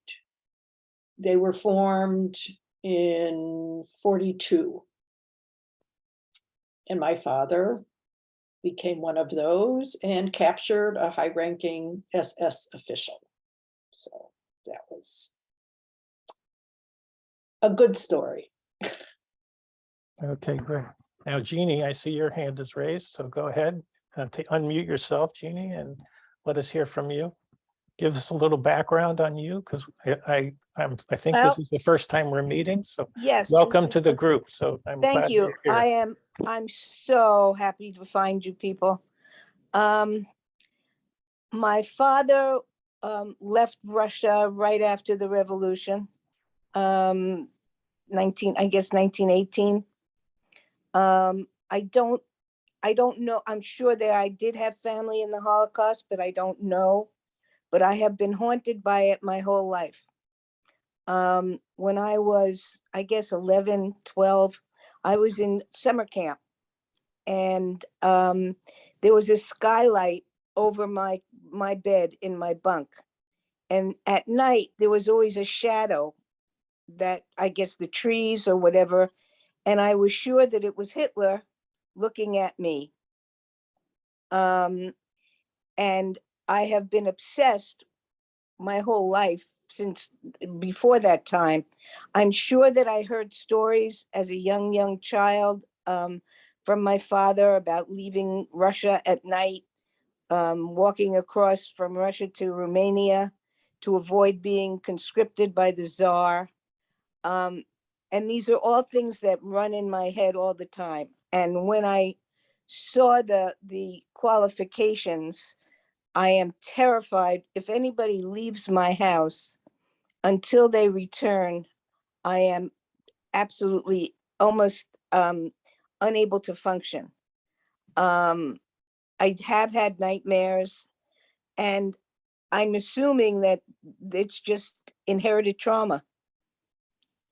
they were formed in 42. And my father became one of those and captured a high-ranking SS official. So that was a good story. Okay, great. Now, Jeannie, I see your hand is raised, so go ahead, unmute yourself, Jeannie, and let us hear from you. Give us a little background on you, because I think this is the first time we're meeting, so yes, welcome to the group. So I'm thank glad you. you're here. I'm so happy to find you people. My father left Russia right after the revolution, 1918. I don't know. I'm sure that I did have family in the Holocaust, but I don't know. But I have been haunted by it my whole life. When I was, I guess, 11, 12, I was in summer camp, and there was a skylight over my bed in my bunk. And at night, there was always a shadow that, I guess, the trees or whatever. And I was sure that it was Hitler looking at me. And I have been obsessed my whole life since before that time. I'm sure that I heard stories as a young child from my father about leaving Russia at night, walking across from Russia to Romania to avoid being conscripted by the Tsar. And these are all things that run in my head all the time. And when I saw the qualifications, I am terrified. If anybody leaves my house until they return, I am absolutely almost unable to function. I have had nightmares, and I'm assuming that it's just inherited trauma.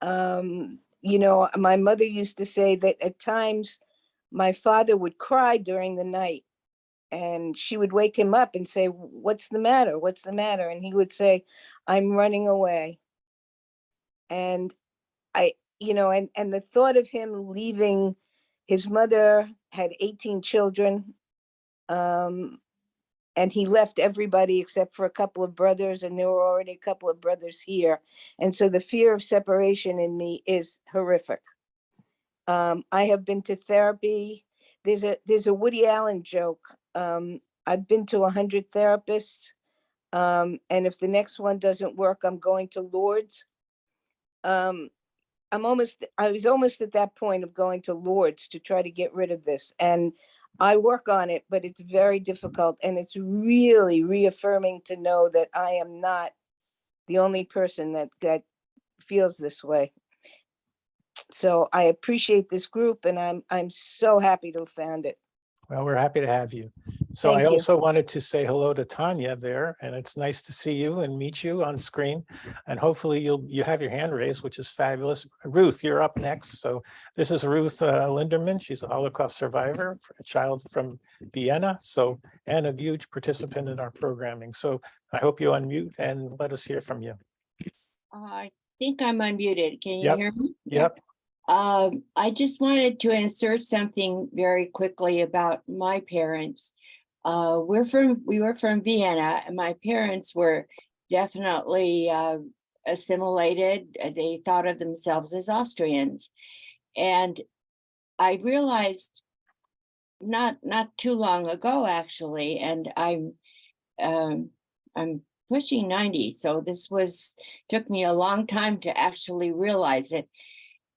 You know, my mother used to say that at times my father would cry during the night, and she would wake him up and say, "What's the matter? What's the matter?" And he would say, "I'm running away." And I, you know, and the thought of him leaving His mother had 18 children, and he left everybody except for a couple of brothers, and there were already a couple of brothers here. And so the fear of separation in me is horrific. I have been to therapy. There's a Woody Allen joke. I've been to 100 therapists, and if the next one doesn't work, I'm going to Lourdes. I was almost at that point of going to Lourdes to try to get rid of this. And I work on it, but it's very difficult. And it's really reaffirming to know that I am not the only person that feels this way. So I appreciate this group, and I'm so happy to have found it. Well, we're happy to have you. So Thank I you. also wanted to say hello to Tanya there, and it's nice to see you and meet you on screen. And hopefully you have your hand raised, which is fabulous. Ruth, you're up next. So this is Ruth Linderman. She's a Holocaust survivor, a child from Vienna. So, and a huge participant in our programming. So I hope you unmute and let us hear from you. I think I'm unmuted. Can you Yep. hear me? Yep. I just wanted to insert something very quickly about my parents. We were from Vienna, and my parents were definitely assimilated. They thought of themselves as Austrians, and I realized not too long ago, actually, and I'm pushing 90, so took me a long time to actually realize it.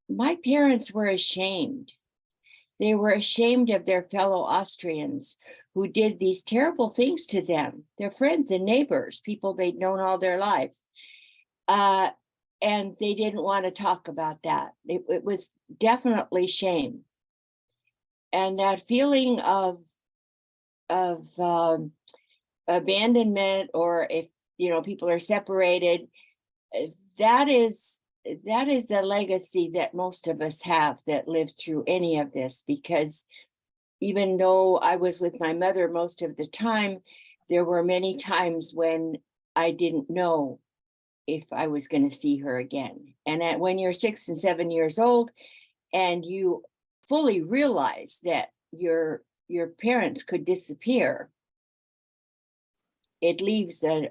My parents were ashamed. They were ashamed of their fellow Austrians who did these terrible things to them, their friends and neighbors, people they'd known all their lives. And they didn't want to talk about that. It was definitely shame. And that feeling of abandonment, or if people are separated, that is a legacy that most of us have that lived through any of this, because even though I was with my mother most of the time, there were many times when I didn't know if I was going to see her again. And when you're 6 and 7 years old and you fully realize that your parents could disappear, it leaves a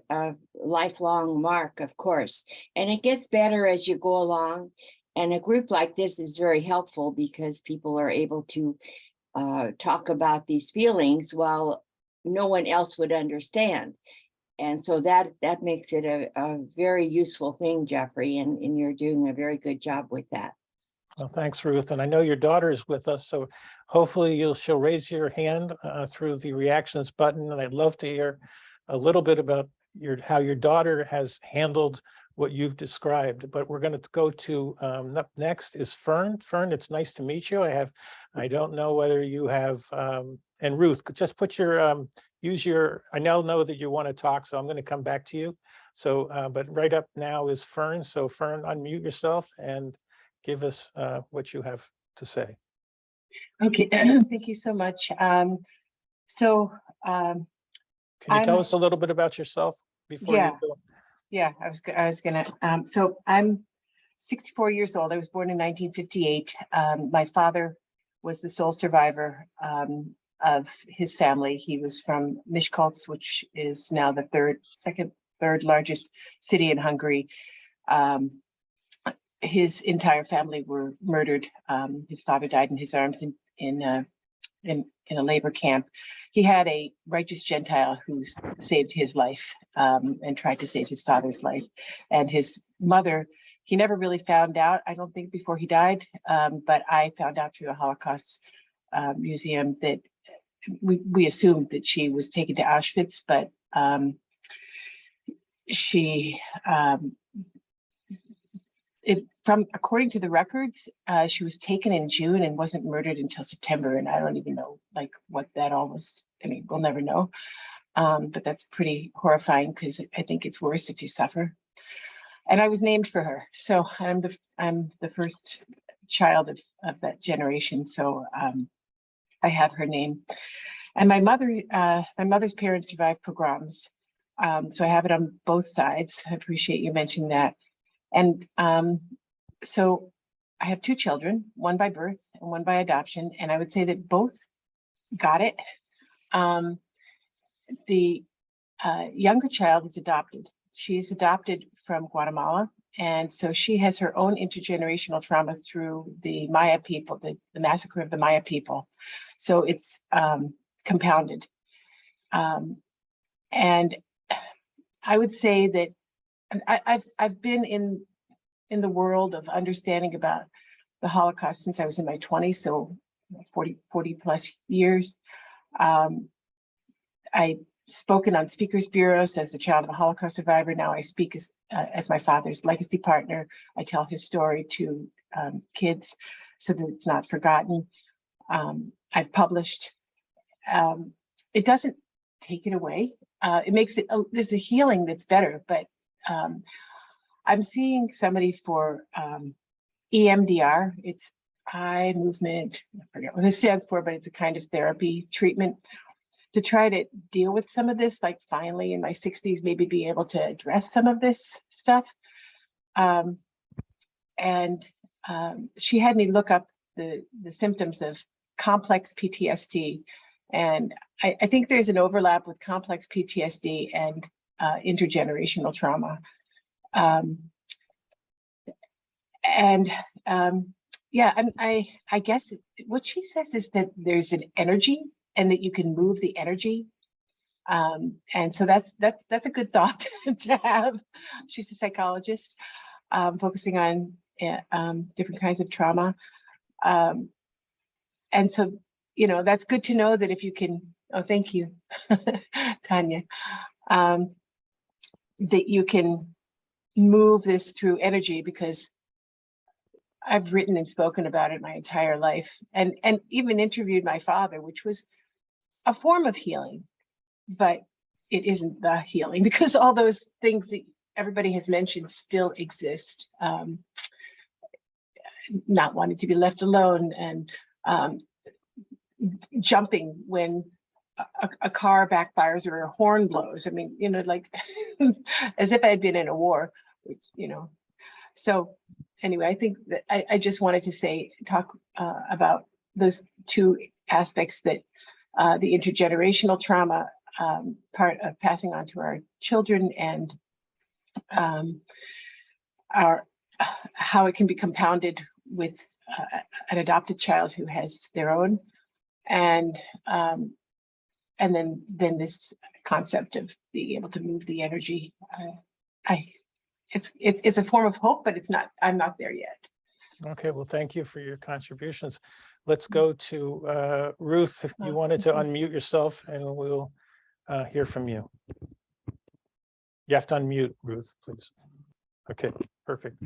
lifelong mark, of course, and it gets better as you go along. And a group like this is very helpful because people are able to talk about these feelings while no one else would understand. And so that makes it a very useful thing, Jeffrey, and you're doing a very good job with that. Well, thanks, Ruth. And I know your daughter is with us, so hopefully she'll raise your hand through the reactions button. And I'd love to hear a little bit about how your daughter has handled what you've described. But we're going to go to up next is Fern. Fern, it's nice to meet you. I don't know whether you have, and Ruth, just put your, I now know that you want to talk, so I'm going to come back to you. So, but right up now is Fern. So Fern, unmute yourself and give us what you have to say. Okay, thank you so much. Can you tell us a little bit about yourself before you go? Yeah, I was gonna. So I'm 64 years old. I was born in 1958. My father was the sole survivor of his family. He was from Miskolc, which is now the third largest city in Hungary. His entire family were murdered. His father died in his arms in a labor camp. He had a righteous Gentile who saved his life and tried to save his father's life. And his mother, he never really found out, I don't think, before he died, but I found out through a Holocaust museum that we assumed that she was taken to Auschwitz, but according to the records, she was taken in June and wasn't murdered until September. And I don't even know what that all was. I mean, we'll never know. But that's pretty horrifying because I think it's worse if you suffer. And I was named for her. So I'm the first child of that generation. So I have her name. And my mother's parents survived pogroms. So I have it on both sides. I appreciate you mentioning that. And so I have two children, one by birth and one by adoption, and I would say that both got it. The younger child is adopted. She's adopted from Guatemala, and so she has her own intergenerational trauma through the Maya people, the massacre of the Maya people. So it's compounded. And I would say that I've been in the world of understanding about the Holocaust since I was in my 20s, so 40 plus years. I've spoken on speakers bureaus as a child of a Holocaust survivor. Now I speak as my father's legacy partner. I tell his story to kids so that it's not forgotten. I've published. It doesn't take it away. It makes it, there's a healing that's better, but I'm seeing somebody for EMDR. It's eye movement, I forget what it stands for, but it's a kind of therapy treatment to try to deal with some of this, like finally in my 60s, maybe be able to address some of this stuff. She had me look up the symptoms of complex PTSD. And I think there's an overlap with complex PTSD and intergenerational trauma. Yeah, I guess what she says is that there's an energy and that you can move the energy. And so that's a good thought to have. She's a psychologist focusing on different kinds of trauma. And so, you know, that's good to know that if you can, oh, thank you, Tanya, that you can move this through energy, because I've written and spoken about it my entire life, and even interviewed my father, which was a form of healing, but it isn't the healing, because all those things that everybody has mentioned still exist. Not wanting to be left alone, and jumping when a car backfires or a horn blows. I mean, you know, like as if I had been in a war, you know. So anyway, I think that I just wanted to talk about those two aspects, that the intergenerational trauma part of passing on to our children, and how it can be compounded with an adopted child who has their own, and then this concept of being able to move the energy. It's a form of hope, but it's not. I'm not there yet. Okay, well, thank you for your contributions. Let's go to Ruth. If you wanted to unmute yourself, and we'll hear from you. You have to unmute, Ruth, please. Okay, perfect.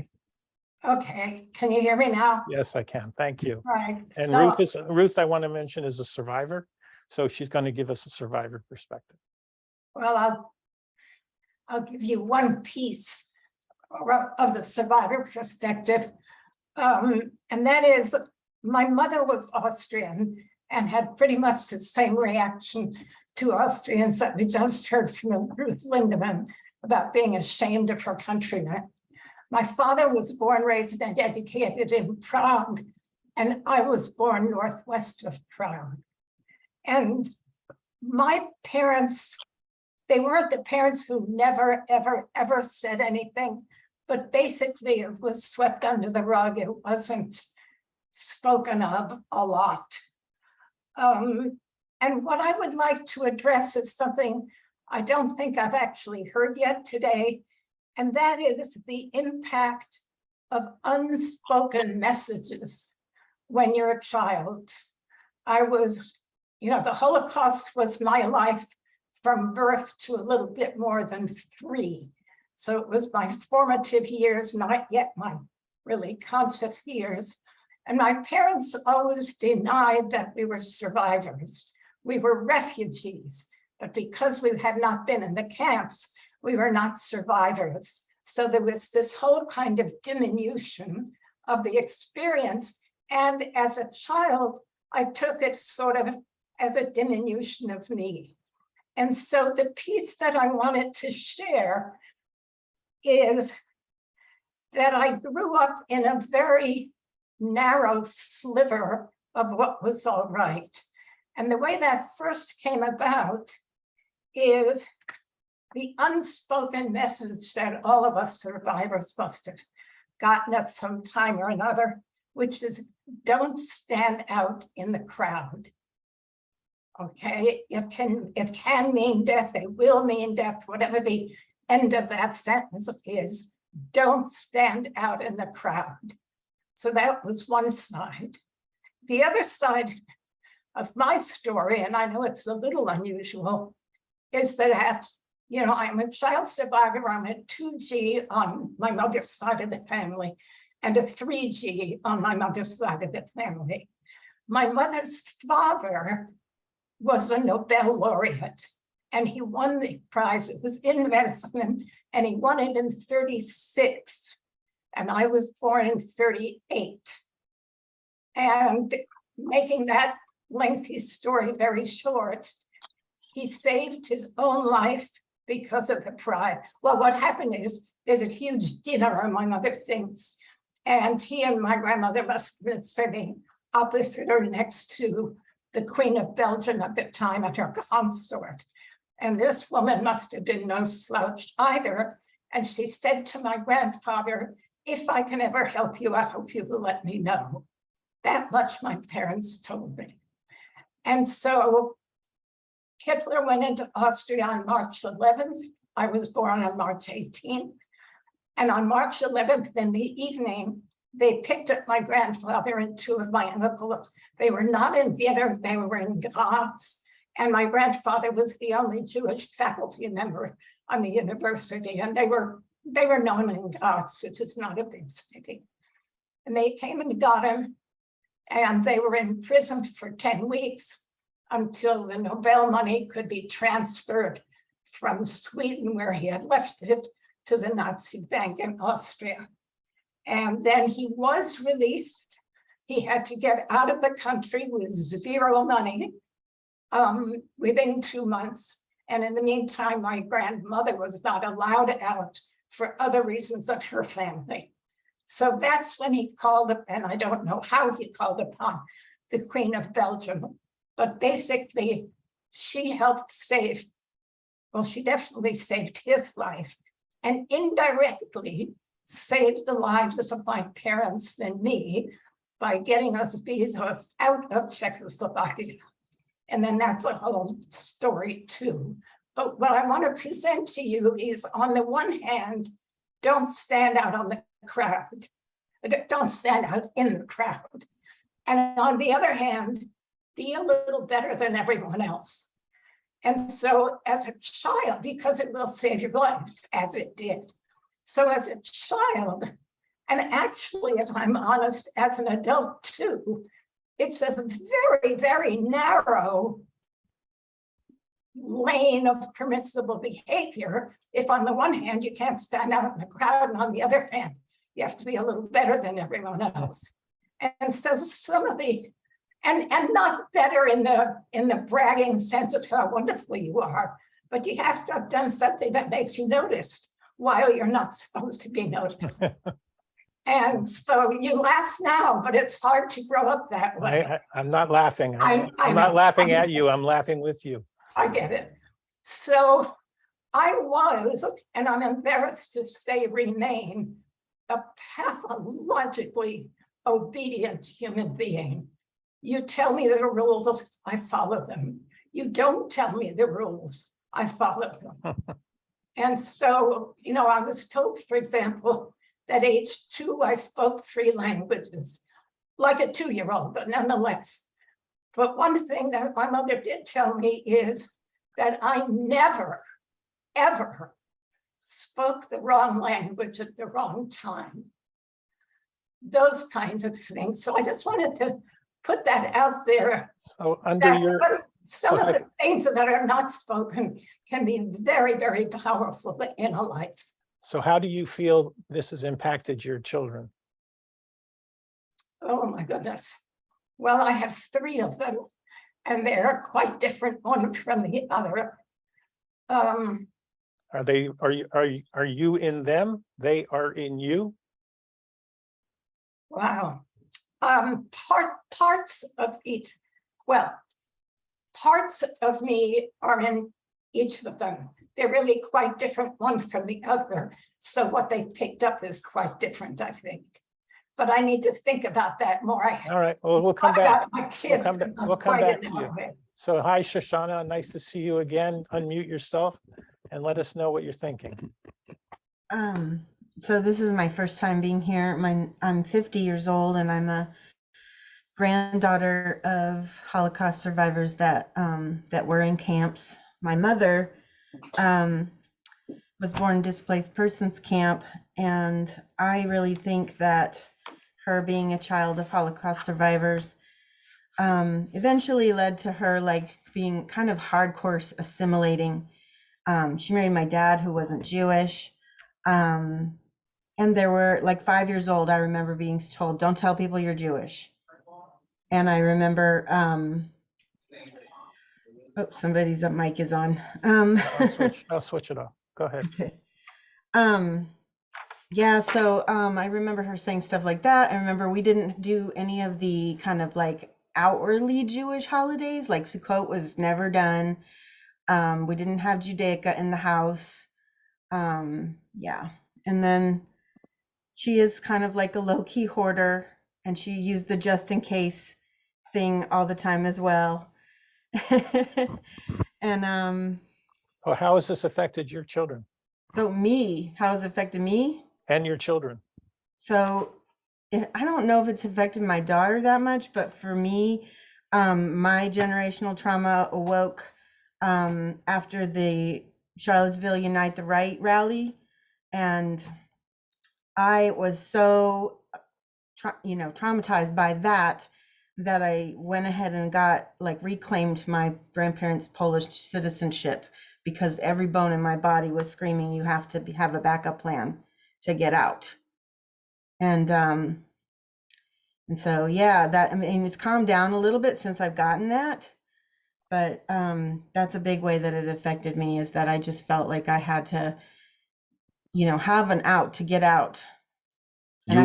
Okay, can you hear me now? Yes, I can. Thank you. Right. And So, Ruth, I want to mention, is a survivor, so she's going to give us a survivor perspective. well, I'll give you one piece of the survivor perspective, and that is, my mother was Austrian and had pretty much the same reaction to Austrians that we just heard from Ruth Lindemann about being ashamed of her countrymen. My father was born, raised, and educated in Prague, and I was born northwest of Prague. And my parents, they weren't the parents who never, ever, ever said anything, but basically it was swept under the rug. It wasn't spoken of a lot. And what I would like to address is something I don't think I've actually heard yet today, and that is the impact of unspoken messages when you're a child. I was, you know, the Holocaust was my life from birth to a little bit more than 3. So it was my formative years, not yet my really conscious years. And my parents always denied that we were survivors. We were refugees, but because we had not been in the camps, we were not survivors. So there was this whole kind of diminution of the experience. And as a child, I took it sort of as a diminution of me. And so the piece that I wanted to share is that I grew up in a very narrow sliver of what was all right. And the way that first came about is the unspoken message that all of us survivors must have gotten at some time or another, which is don't stand out in the crowd. Okay, it can mean death, it will mean death, whatever the end of that sentence is, don't stand out in the crowd. So that was one side. The other side of my story, and I know it's a little unusual, is that, you know, I'm a child survivor. I'm a 2G on my mother's side of the family and a 3G on my mother's side of the family. My mother's father was a Nobel laureate, and he won the prize. It was in medicine, and he won it in 36. And I was born in 38. And making that lengthy story very short, he saved his own life because of the prize. Well, what happened is there's a huge dinner, among other things, and he and my grandmother must have been sitting opposite or next to the Queen of Belgium at the time and her consort. And this woman must have been no slouch either. And she said to my grandfather, if I can ever help you, I hope you will let me know. That much my parents told me. And so Hitler went into Austria on March 11th. I was born on March 18th. And on March 11th in the evening, they picked up my grandfather and two of my uncles. They were not in Vienna, they were in Graz. And my grandfather was the only Jewish faculty member on the university. And they were known in Graz, which is not a big city. And they came and got him, and they were in prison for 10 weeks until the Nobel money could be transferred from Sweden, where he had left it, to the Nazi bank in Austria. And then he was released. He had to get out of the country with zero money within 2 months. And in the meantime, my grandmother was not allowed out for other reasons of her family. So that's when he called up, and I don't know how he called upon the Queen of Belgium, but basically she helped save, well, she definitely saved his life and indirectly saved the lives of my parents and me by getting us visas out of Czechoslovakia. And then that's a whole story too. But what I want to present to you is, on the one hand, don't stand out on the crowd. Don't stand out in the crowd. And on the other hand, be a little better than everyone else. And so as a child, because it will save your life, as it did. So as a child, and actually, if I'm honest, as an adult too, it's a very, very narrow lane of permissible behavior. If on the one hand, you can't stand out in the crowd, and on the other hand, you have to be a little better than everyone else. And so some of the, and not better in the bragging sense of how wonderful you are, but you have to have done something that makes you noticed while you're not supposed to be noticed. And so you laugh now, but it's hard to grow up that way. I'm not laughing. I'm I not know. laughing at you. I'm laughing with you. I get it. So I was, and I'm embarrassed to say remain, a pathologically obedient human being. You tell me the rules, I follow them. You don't tell me the rules, I follow them. And so, you know, I was told, for example, that age 2, I spoke 3 languages, like a 2-year-old, but nonetheless. But one thing that my mother did tell me is that I never, ever spoke the wrong language at the wrong time. Those kinds of things. So I just wanted to put that out there. So under your, some of the things that are not spoken can be very, very powerful in a life. so how do you feel this has impacted your children? Oh my goodness. Well, I have 3 of them, and they're quite different one from the other. Are you in them? They are in you? Wow. Parts of each, well, parts of me are in each of them. They're really quite different one from the other. So what they picked up is quite different, I think. But I need to think about that more. All right, well, we'll come thought back. about my We'll kids, come but back, not we'll come quite back in to you. that way. So hi, Shoshana, nice to see you again. Unmute yourself and let us know what you're thinking. So this is my first time being here. I'm 50 years old and I'm a granddaughter of Holocaust survivors that were in camps. My mother was born in displaced persons camp, and I really think that her being a child of Holocaust survivors eventually led to her like being kind of hardcore assimilating. She married my dad, who wasn't Jewish. And there were like 5 years old, I remember being told, don't tell people you're Jewish. And I remember, oh, somebody's mic is on. I'll switch it off. Go ahead. Okay. Yeah, so I remember her saying stuff like that. I remember we didn't do any of the kind of like outwardly Jewish holidays, like Sukkot was never done. We didn't have Judaica in the house. Yeah. And then she is kind of like a low-key hoarder, and she used the just in case thing all the time as well. And Well, how has this affected your children so how has it affected me? and your children? So I don't know if it's affected my daughter that much, but for me, my generational trauma awoke after the Charlottesville Unite the Right rally. And I was so, traumatized by that I went ahead and got reclaimed my grandparents' Polish citizenship, because every bone in my body was screaming, you have to have a backup plan to get out. And so, yeah, it's calmed down a little bit since I've gotten that. But that's a big way that it affected me, is that I just felt like I had to, have an out to get out. You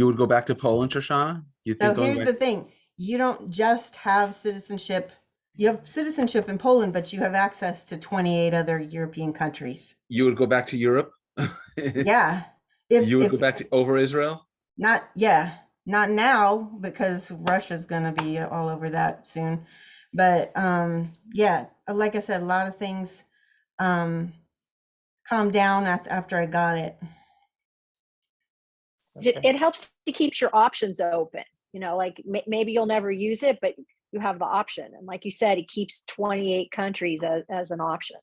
would go back to Poland, Shoshana? So here's the thing. You don't just have citizenship. You have citizenship in Poland, but you have access to 28 other European countries. You would go back to Europe? Yeah. You would go back to over Israel? Not now, because Russia's going to be all over that soon. But yeah, like I said, a lot of things calmed down after I got it. It helps to keep your options open. Like maybe you'll never use it, but you have the option. And like you said, it keeps 28 countries as an option.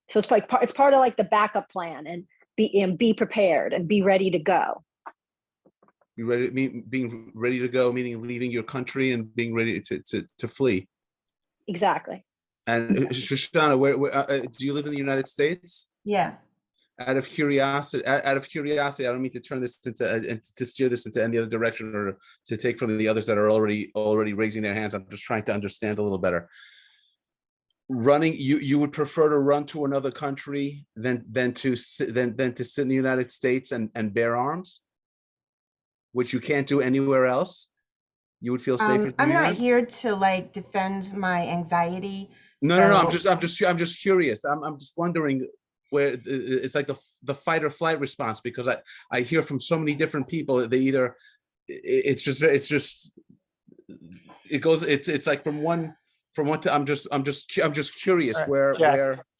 So it's part of like the backup plan, and be prepared and be ready to go. Being ready to go, meaning leaving your country and being ready to flee. Exactly. And Shoshana, where do you live in the United States? Yeah. Out of curiosity, I don't mean to turn this to steer this into any other direction, or to take from the others that are already raising their hands. I'm just trying to understand a little better. Running, you would prefer to run to another country than to sit in the United States and bear arms, which you can't do anywhere else? You would feel safer? I'm not here to defend my anxiety. No. I'm just curious. I'm just wondering where it's like the fight or flight response, because I hear from so many different people. They either it's like from one to I'm just curious where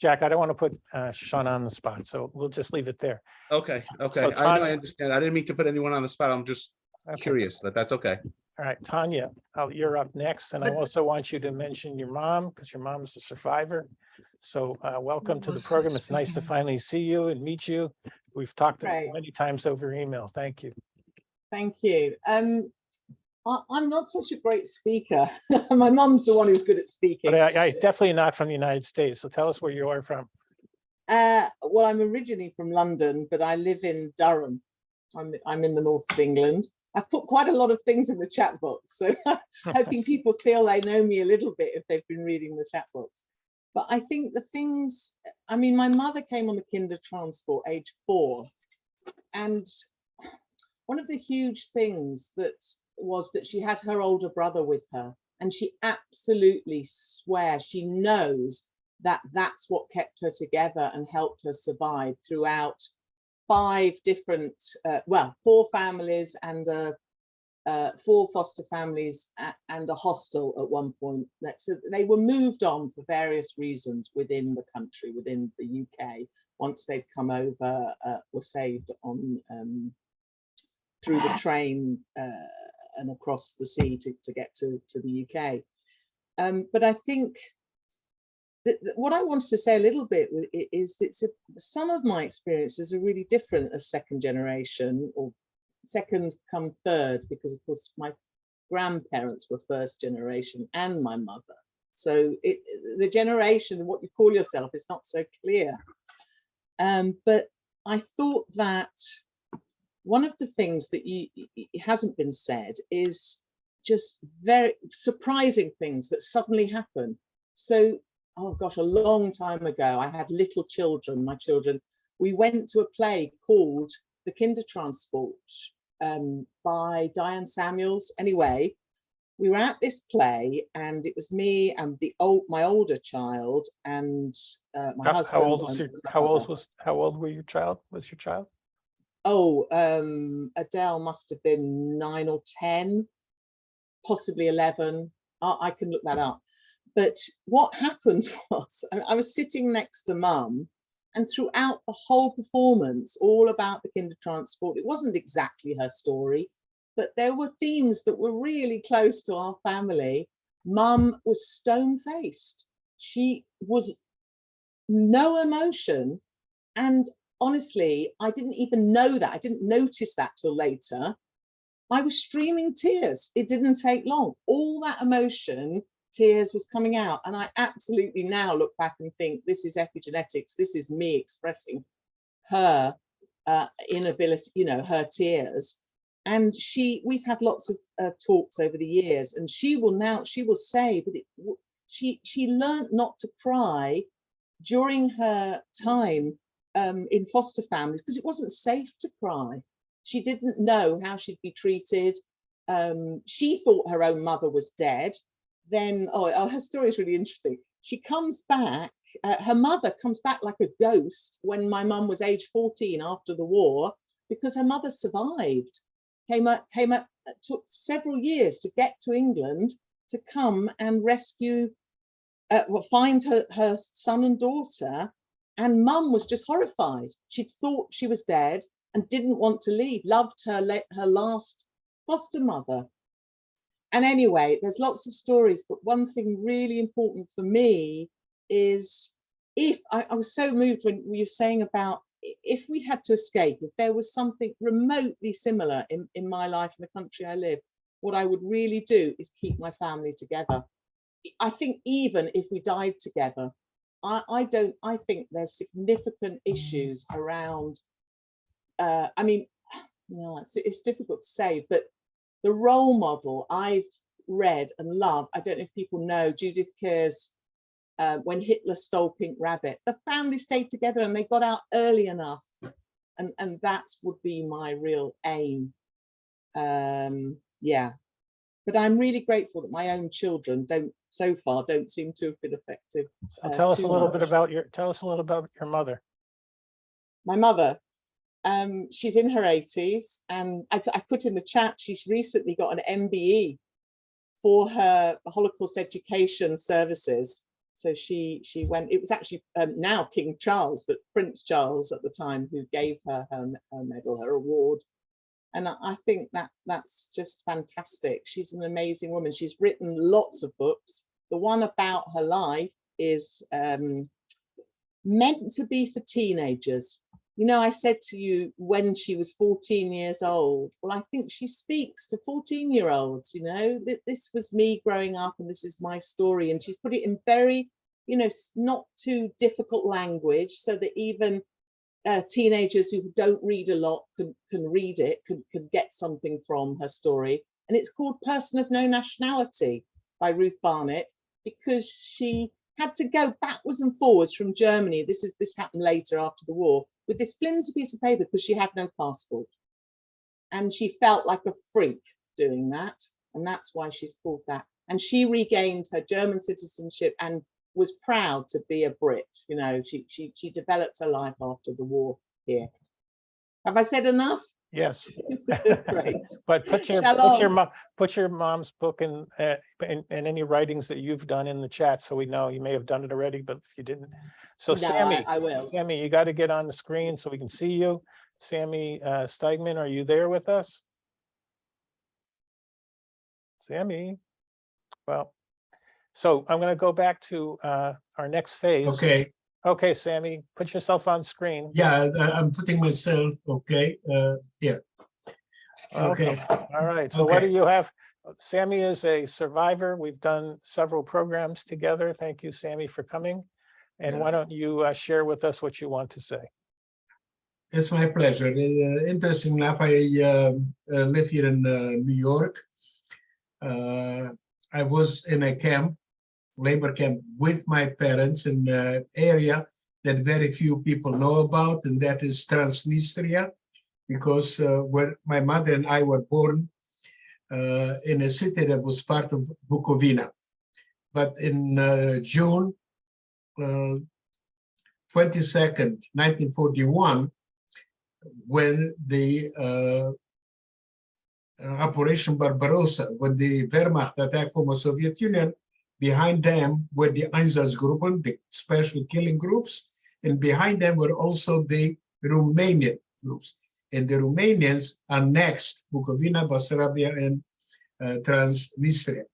Jack, I don't want to put Shoshana on the spot, so we'll just leave it there. Okay. So I know, I understand. I didn't mean to put anyone on the spot. I'm just curious, but that's okay. All right, Tanya, you're up next, and I also want you to mention your mom, because your mom's a survivor. So welcome to the program. It's nice to finally see you and meet you. We've talked many times over email. Thank you. Thank you. I'm not such a great speaker. My mom's the one who's good at speaking. But I definitely not from the United States. So tell us where you are from. Well, I'm originally from London, but I live in Durham. I'm in the north of England. I've put quite a lot of things in the chat box, so hoping people feel they know me a little bit if they've been reading the chat box. But I think the things, my mother came on the kinder transport age 4. And one of the huge things that was that she had her older brother with her, and she absolutely swears she knows that that's what kept her together and helped her survive throughout 5 different, 4 families and 4 foster families and a hostel at one point. So they were moved on for various reasons within the country, within the UK. Once they'd come over, were saved on through the train and across the sea to get to the UK. But I think that what I wanted to say a little bit is that some of my experiences are really different as second generation, or second come third, because of course my grandparents were first generation and my mother. So the generation, what you call yourself, is not so clear. But I thought that one of the things that hasn't been said is just very surprising things that suddenly happen. So, oh gosh, a long time ago, I had little children, my children. We went to a play called The Kindertransport by Diane Samuels. Anyway, we were at this play, and it was me and my older child and my husband. How old were your child? Was your child? Oh, Adele must have been 9 or 10, possibly 11. I can look that up. But what happened was I was sitting next to Mum, and throughout the whole performance, all about the Kindertransport, it wasn't exactly her story, but there were themes that were really close to our family. Mum was stone-faced. She was no emotion. And honestly, I didn't even know that. I didn't notice that till later. I was streaming tears. It didn't take long. All that emotion, tears was coming out. And I absolutely now look back and think, this is epigenetics. This is me expressing her inability, you know, her tears. And we've had lots of talks over the years, and she will say that she learned not to cry during her time in foster families because it wasn't safe to cry. She didn't know how she'd be treated. She thought her own mother was dead. Then, her story is really interesting. She comes back, her mother comes back like a ghost when my mum was age 14 after the war, because her mother survived. Came up, took several years to get to England to come and rescue, find her son and daughter. And Mum was just horrified. She'd thought she was dead and didn't want to leave, loved her last foster mother. And anyway, there's lots of stories, but one thing really important for me is I was so moved when you were saying about if we had to escape, if there was something remotely similar in my life in the country I live, what I would really do is keep my family together. I think even if we died together, I think there's significant issues around, I mean, no, it's difficult to say, but the role model I've read and love, I don't know if people know Judith Kerr's When Hitler Stole Pink Rabbit. The family stayed together and they got out early enough, and that would be my real aim. Yeah, but I'm really grateful that my own children so far don't seem to have been effective. So tell us a little bit about your mother. My mother, she's in her 80s, and I put in the chat she's recently got an MBE for her Holocaust education services. So she went, it was actually now King Charles, but Prince Charles at the time who gave her medal, her award. And I think that's just fantastic. She's an amazing woman. She's written lots of books. The one about her life is meant to be for teenagers. You know, I said to you when she was 14 years old, well, I think she speaks to 14-year-olds, you know, this was me growing up and this is my story. And she's put it in very, you know, not too difficult language so that even teenagers who don't read a lot can read it, can get something from her story. And it's called Person of No Nationality by Ruth Barnett, because she had to go backwards and forwards from Germany. This happened later after the war, with this flimsy piece of paper because she had no passport. And she felt like a freak doing that. And that's why she's pulled that. And she regained her German citizenship and was proud to be a Brit. You know, she developed her life after the war here. Have I said enough? Yes. Great. But put your mom's book and any writings that you've done in the chat, so we know. You may have done it already, but if you didn't, so No, Sammy, I will. Sammy, you got to get on the screen so we can see you. Sammy Steigman, are you there with us? Sammy, well, so I'm going to go back to our next phase. Okay. Okay, Sammy, put yourself on screen. Yeah, I'm putting myself. Okay. Yeah. Okay. All right. So Okay. what do you have? Sammy is a survivor. We've done several programs together. Thank you, Sammy, for coming. And why don't you share with us what you want to say? It's my pleasure. Interesting enough, I live here in New York. I was in a camp, labor camp, with my parents in an area that very few people know about, and that is Transnistria, because where my mother and I were born in a city that was part of Bukovina. But in June 22nd, 1941, when the Operation Barbarossa, when the Wehrmacht attacked from the Soviet Union, behind them were the Einsatzgruppen, the special killing groups, and behind them were also the Romanian groups. And the Romanians annexed Bukovina, Bessarabia, and Transnistria.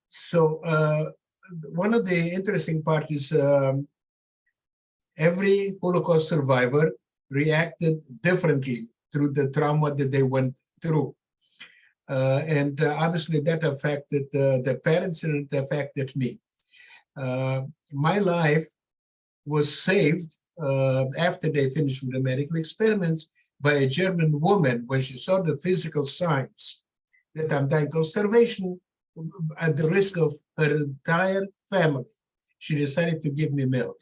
So one of the interesting parts is every Holocaust survivor reacted differently through the trauma that they went through. And obviously that affected the parents and it affected me. My life was saved after they finished with the medical experiments by a German woman when she saw the physical signs that I'm dying of starvation at the risk of her entire family. She decided to give me milk.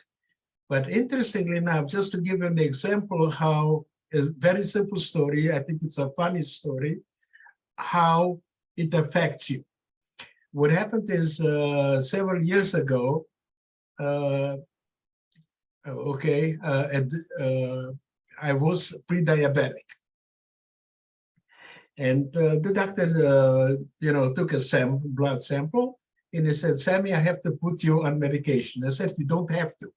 But interestingly enough, just to give you an example of how a very simple story, I think it's a funny story, how it affects you. What happened is several years ago, I was pre-diabetic. And the doctor, took a blood sample and he said, Sammy, I have to put you on medication. I said, you don't have to.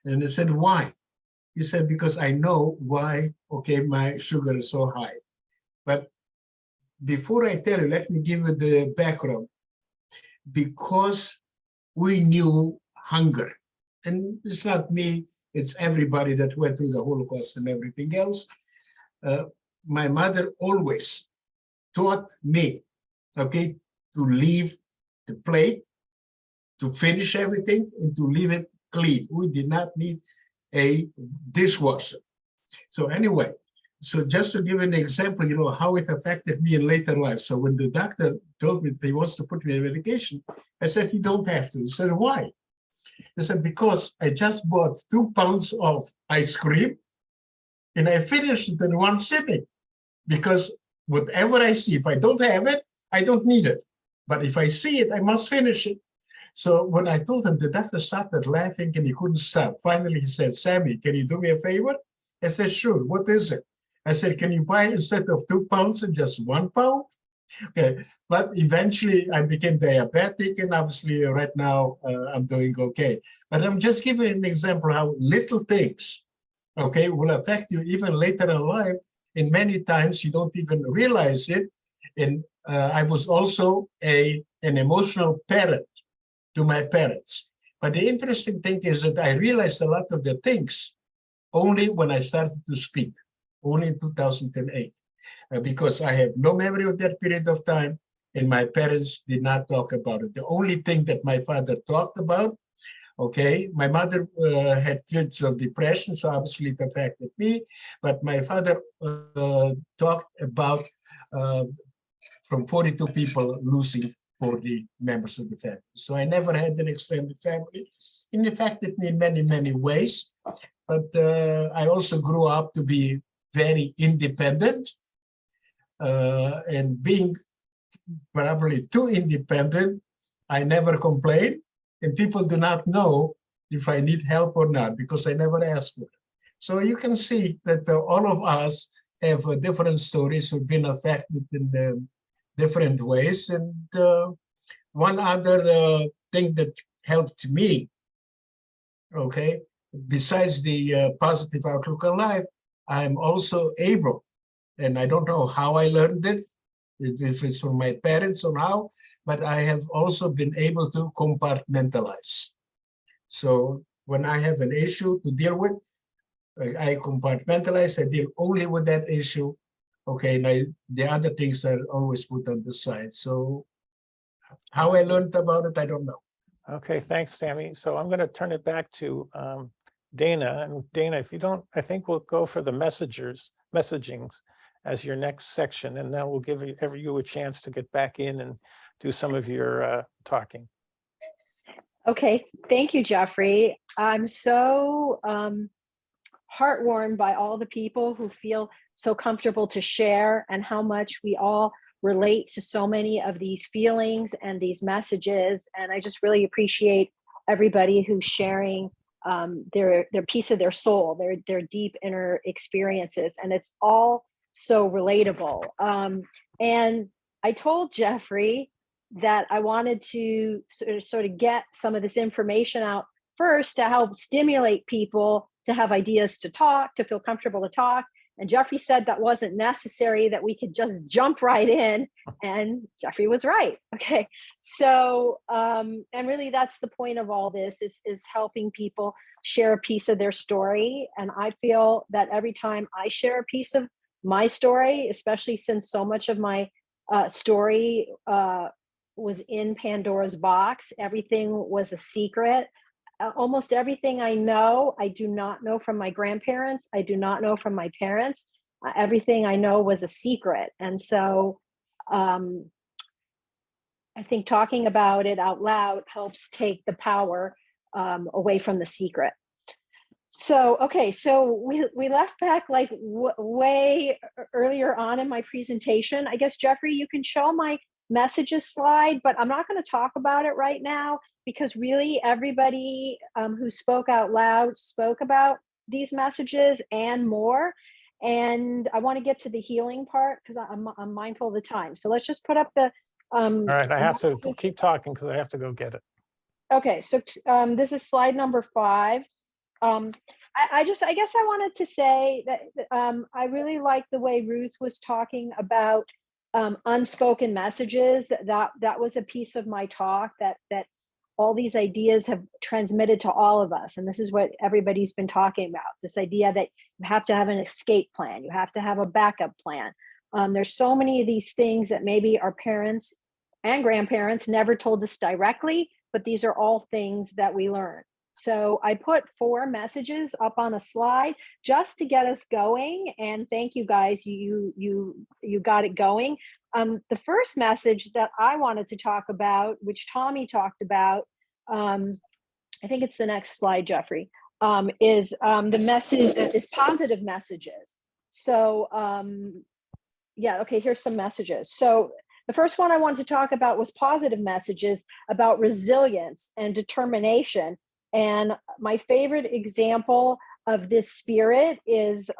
And he said, why? He said, because I know why, my sugar is so high. But before I tell you, let me give you the background. Because we knew hunger. And it's not me, it's everybody that went through the Holocaust and everything else. My mother always taught me, to leave the plate, to finish everything, and to leave it clean. We did not need a dishwasher. So anyway, so just to give an example, how it affected me in later life. So when the doctor told me that he wants to put me on medication, I said, you don't have to. He said, why? He said, because I just bought 2 pounds of ice cream and I finished it in one sitting. Because whatever I see, if I don't have it, I don't need it. But if I see it, I must finish it. So when I told him, the doctor started laughing and he couldn't stop. Finally, he said, Sammy, can you do me a favor? I said, sure, what is it? I said, can you buy instead of 2 pounds and just 1 pound? Okay, but eventually I became diabetic and obviously right now I'm doing okay. But I'm just giving an example how little things, will affect you even later in life. And many times you don't even realize it. And I was also an emotional parent to my parents. But the interesting thing is that I realized a lot of the things only when I started to speak, only in 2008, because I have no memory of that period of time and my parents did not talk about it. The only thing that my father talked about, my mother had kids of depression, so obviously it affected me, but my father talked about from 42 people losing 40 members of the family. So I never had an extended family. It affected me in many, many ways, but I also grew up to be very independent. and being probably too independent, I never complain, and people do not know if I need help or not because I never ask for it. So you can see that all of us have different stories who've been affected in different ways. And one other thing that helped me, okay, besides the positive outlook on life, I'm also able, and I don't know how I learned it, if it's from my parents or how, but I have also been able to compartmentalize. So when I have an issue to deal with, I compartmentalize, I deal only with that issue. Okay, and the other things are always put on the side. So how I learned about it, I don't know. Okay, thanks, Sammy. So I'm going to turn it back to Dana. And Dana, if you don't, I think we'll go for the messagings as your next section, and then we'll give you a chance to get back in and do some of your talking. Okay, thank you, Jeffrey. I'm so heartwarmed by all the people who feel so comfortable to share and how much we all relate to so many of these feelings and these messages. And I just really appreciate everybody who's sharing their piece of their soul, their deep inner experiences. And it's all so relatable. And I told Jeffrey that I wanted to sort of get some of this information out first to help stimulate people to have ideas to talk, to feel comfortable to talk. And Jeffrey said that wasn't necessary, that we could just jump right in. And Jeffrey was right. Okay. So, and really that's the point of all this is helping people share a piece of their story. And I feel that every time I share a piece of my story, especially since so much of my story was in Pandora's box, everything was a secret. Almost everything I know, I do not know from my grandparents. I do not know from my parents. Everything I know was a secret. And so I think talking about it out loud helps take the power away from the secret. So, okay, so we left back like way earlier on in my presentation. I guess, Jeffrey, you can show my messages slide, but I'm not going to talk about it right now because really everybody who spoke out loud spoke about these messages and more. And I want to get to the healing part because I'm mindful of the time. So let's just put up the all right, I have to keep talking because I have to go get it. Okay, so this is slide number 5. I guess I wanted to say that I really like the way Ruth was talking about unspoken messages. That was a piece of my talk that all these ideas have transmitted to all of us. And this is what everybody's been talking about, this idea that you have to have an escape plan. You have to have a backup plan. There's so many of these things that maybe our parents and grandparents never told us directly, but these are all things that we learn. So I put 4 messages up on a slide just to get us going. And thank you guys, you got it going. The first message that I wanted to talk about, which Tommy talked about, I think it's the next slide, Jeffrey, is the message is positive messages. So yeah, okay, here's some messages. So the first one I wanted to talk about was positive messages about resilience and determination. And my favorite example of this spirit is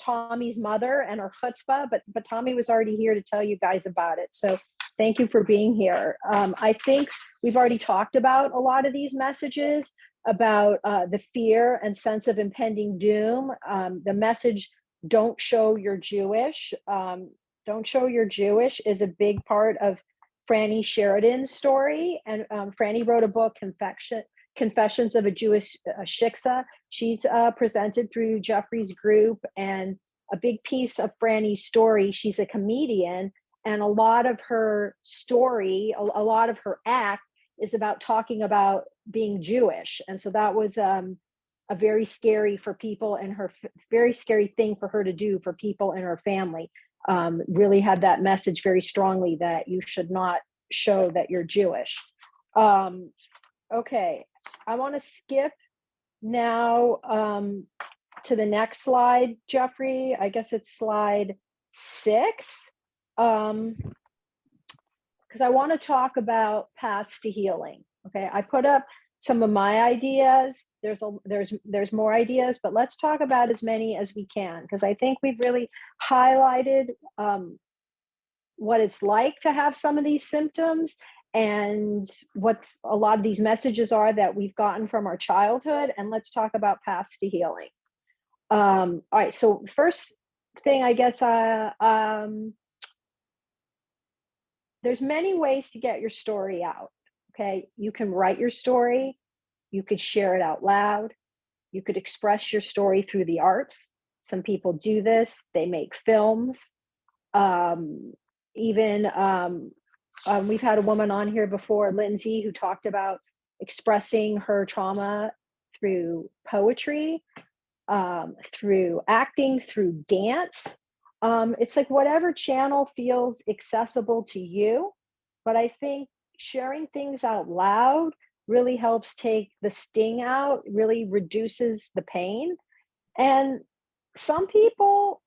Tommy's mother and her chutzpah, but Tommy was already here to tell you guys about it. So thank you for being here. I think we've already talked about a lot of these messages about the fear and sense of impending doom. The message, don't show you're Jewish. Don't show you're Jewish is a big part of Franny Sheridan's story. And Franny wrote a book, Confessions of a Jewish Shiksa. She's presented through Jeffrey's group, and a big piece of Franny's story, she's a comedian, and a lot of her story, a lot of her act is about talking about being Jewish. And so that was a very scary for people, and very scary thing for her to do for people in her family. Really had that message very strongly that you should not show that you're Jewish. Okay, I want to skip now to the next slide, Jeffrey. I guess it's slide 6. because I want to talk about paths to healing. Okay, I put up some of my ideas. There's more ideas, but let's talk about as many as we can, because I think we've really highlighted what it's like to have some of these symptoms and what a lot of these messages are that we've gotten from our childhood. And let's talk about paths to healing. All right, so first thing, I guess, there's many ways to get your story out. Okay, you can write your story, you could share it out loud, you could express your story through the arts. Some people do this, they make films. We've had a woman on here before, Lindsay, who talked about expressing her trauma through poetry, through acting, through dance. It's like whatever channel feels accessible to you. But I think sharing things out loud really helps take the sting out, really reduces the pain. And some people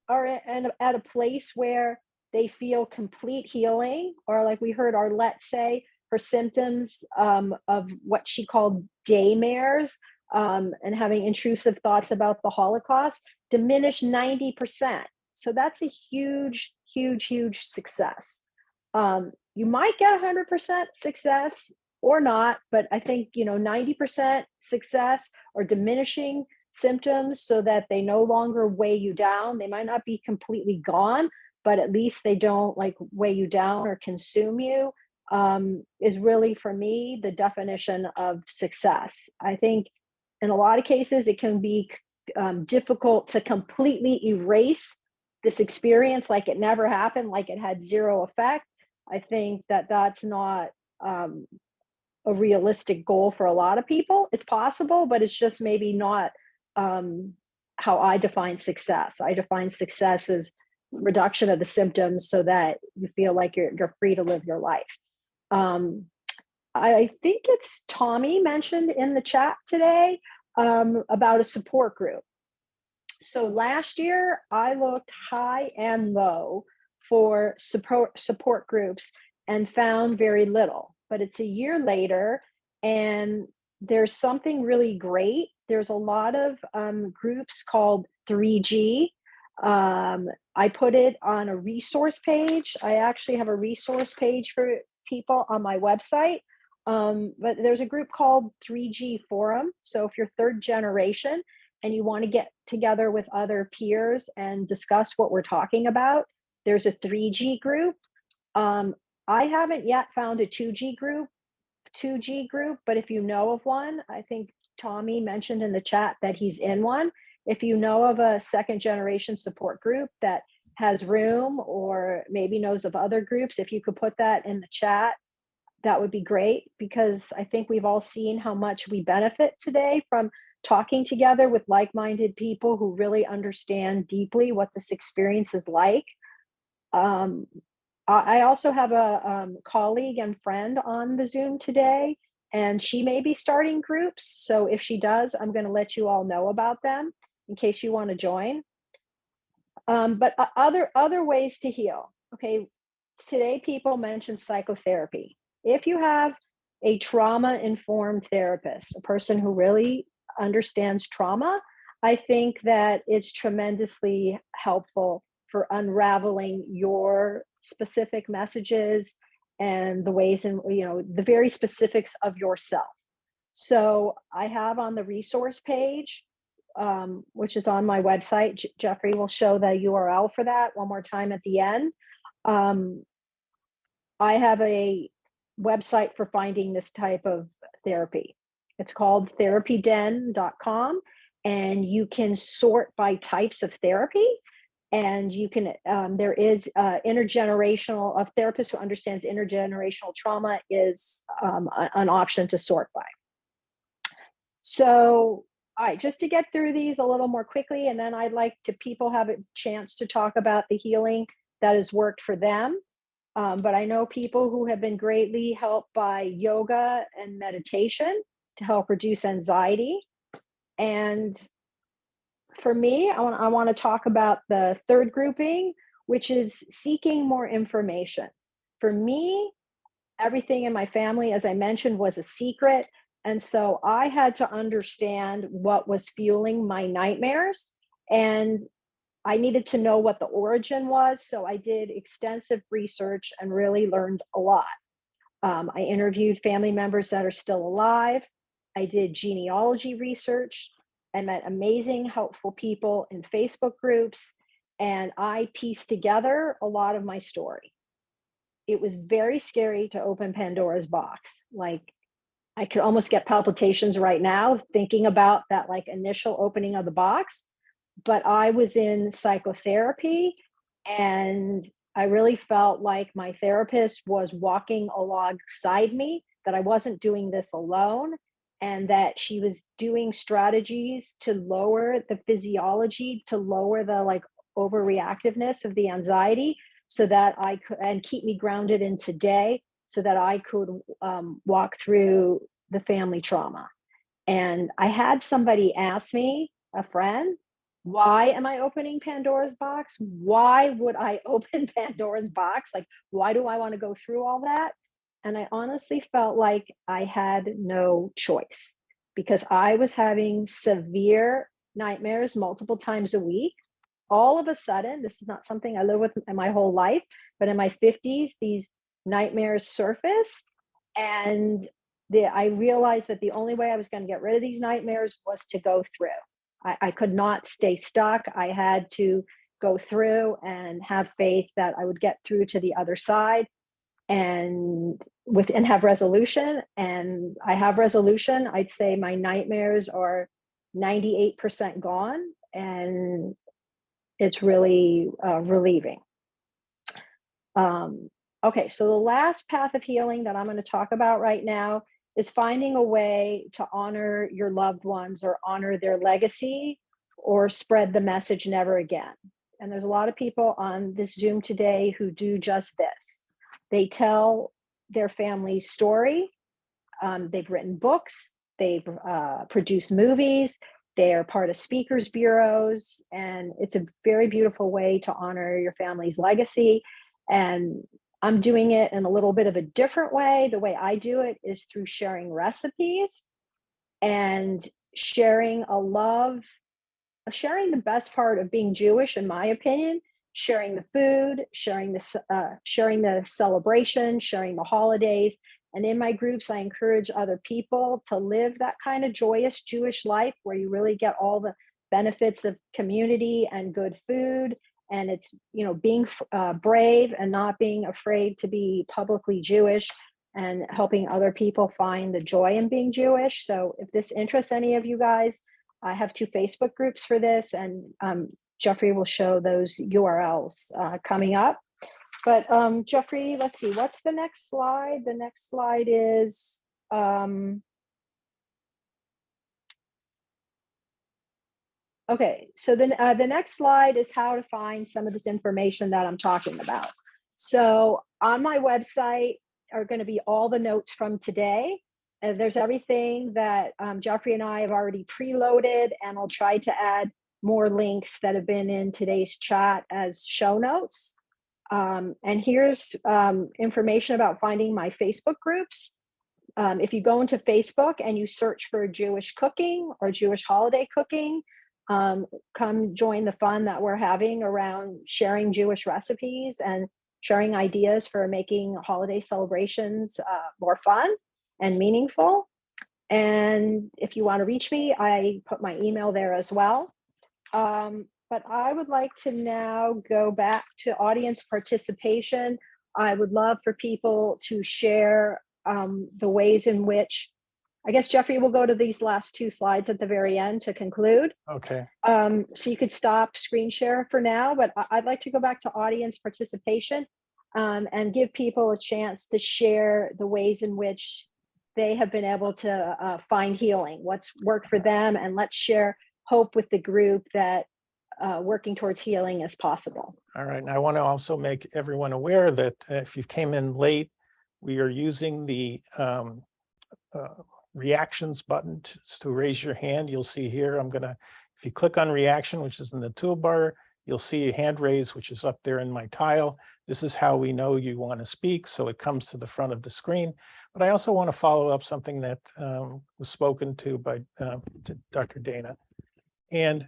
are at a place where they feel complete healing, or like we heard Arlette say, her symptoms of what she called daymares and having intrusive thoughts about the Holocaust diminished 90%. So that's a huge, huge, huge success. You might get 100% success or not, but I think, 90% success or diminishing symptoms so that they no longer weigh you down. They might not be completely gone, but at least they don't weigh you down or consume you, is really, for me, the definition of success. I think in a lot of cases, it can be difficult to completely erase this experience like it never happened, like it had zero effect. I think that that's not a realistic goal for a lot of people. It's possible, but it's just maybe not how I define success. I define success as reduction of the symptoms so that you feel like you're free to live your life. I think it's Tommy mentioned in the chat today about a support group. So last year I looked high and low for support groups and found very little, but it's a year later and there's something really great. There's a lot of groups called 3G. I put it on a resource page. I actually have a resource page for people on my website. But there's a group called 3G Forum. So if you're third generation and you want to get together with other peers and discuss what we're talking about, there's a 3G group. I haven't yet found a 2G group, but if you know of one, I think Tommy mentioned in the chat that he's in one. If you know of a second generation support group that has room or maybe knows of other groups, if you could put that in the chat, that would be great, because I think we've all seen how much we benefit today from talking together with like-minded people who really understand deeply what this experience is like. I also have a colleague and friend on the Zoom today, and she may be starting groups. So if she does, I'm going to let you all know about them in case you want to join. But other ways to heal. Okay, today people mentioned psychotherapy. If you have a trauma-informed therapist, a person who really understands trauma, I think that it's tremendously helpful for unraveling your specific messages and the ways in, the very specifics of yourself. So I have on the resource page, which is on my website, Jeffrey will show the URL for that one more time at the end. I have a website for finding this type of therapy. It's called therapyden.com, and you can sort by types of therapy. And you can, there is intergenerational, a therapist who understands intergenerational trauma is an option to sort by. So, all right, just to get through these a little more quickly, and then I'd like to people have a chance to talk about the healing that has worked for them. But I know people who have been greatly helped by yoga and meditation to help reduce anxiety. And for me, I want to talk about the third grouping, which is seeking more information. For me, everything in my family, as I mentioned, was a secret. And so I had to understand what was fueling my nightmares. And I needed to know what the origin was. So I did extensive research and really learned a lot. I interviewed family members that are still alive. I did genealogy research. I met amazing, helpful people in Facebook groups, and I pieced together a lot of my story. It was very scary to open Pandora's box. Like, I could almost get palpitations right now thinking about that like initial opening of the box. But I was in psychotherapy, and I really felt like my therapist was walking alongside me, that I wasn't doing this alone, and that she was doing strategies to lower the physiology, to lower the like overreactiveness of the anxiety, so that I could, and keep me grounded in today, so that I could walk through the family trauma. And I had somebody ask me, a friend, why am I opening Pandora's box? Why would I open Pandora's box? Like, why do I want to go through all that? And I honestly felt like I had no choice, because I was having severe nightmares multiple times a week. All of a sudden, this is not something I live with in my whole life, but in my 50s, these nightmares surfaced. And I realized that the only way I was going to get rid of these nightmares was to go through. I could not stay stuck. I had to go through and have faith that I would get through to the other side and have resolution. And I have resolution. I'd say my nightmares are 98% gone, and it's really relieving. Okay, so the last path of healing that I'm going to talk about right now is finding a way to honor your loved ones, or honor their legacy, or spread the message never again. And there's a lot of people on this Zoom today who do just this. They tell their family's story. They've written books. They've produced movies. They're part of speakers bureaus. And it's a very beautiful way to honor your family's legacy. And I'm doing it in a little bit of a different way. The way I do it is through sharing recipes and sharing the best part of being Jewish, in my opinion, sharing the food, sharing the celebration, sharing the holidays. And in my groups, I encourage other people to live that kind of joyous Jewish life, where you really get all the benefits of community and good food. And it's, being brave and not being afraid to be publicly Jewish, and helping other people find the joy in being Jewish. So if this interests any of you guys, I have 2 Facebook groups for this, and Jeffrey will show those URLs coming up. But Jeffrey, let's see, what's the next slide? The next slide is, okay, so then the next slide is how to find some of this information that I'm talking about. So on my website are going to be all the notes from today. There's everything that Jeffrey and I have already preloaded, and I'll try to add more links that have been in today's chat as show notes. And here's information about finding my Facebook groups. If you go into Facebook and you search for Jewish cooking or Jewish holiday cooking, come join the fun that we're having around sharing Jewish recipes and sharing ideas for making holiday celebrations more fun and meaningful. And if you want to reach me, I put my email there as well. But I would like to now go back to audience participation. I would love for people to share the ways in which, I guess Jeffrey will go to these last 2 slides at the very end to conclude. Okay. So you could stop screen share for now, but I'd like to go back to audience participation and give people a chance to share the ways in which they have been able to find healing, what's worked for them, and let's share hope with the group that working towards healing is possible. All right. And I want to also make everyone aware that if you came in late, we are using the reactions button to raise your hand. You'll see here, if you click on reaction, which is in the toolbar, You'll see a hand raise, which is up there in my tile. This is how we know you want to speak, so it comes to the front of the screen. But I also want to follow up something that was spoken to by to Dr. Dana. And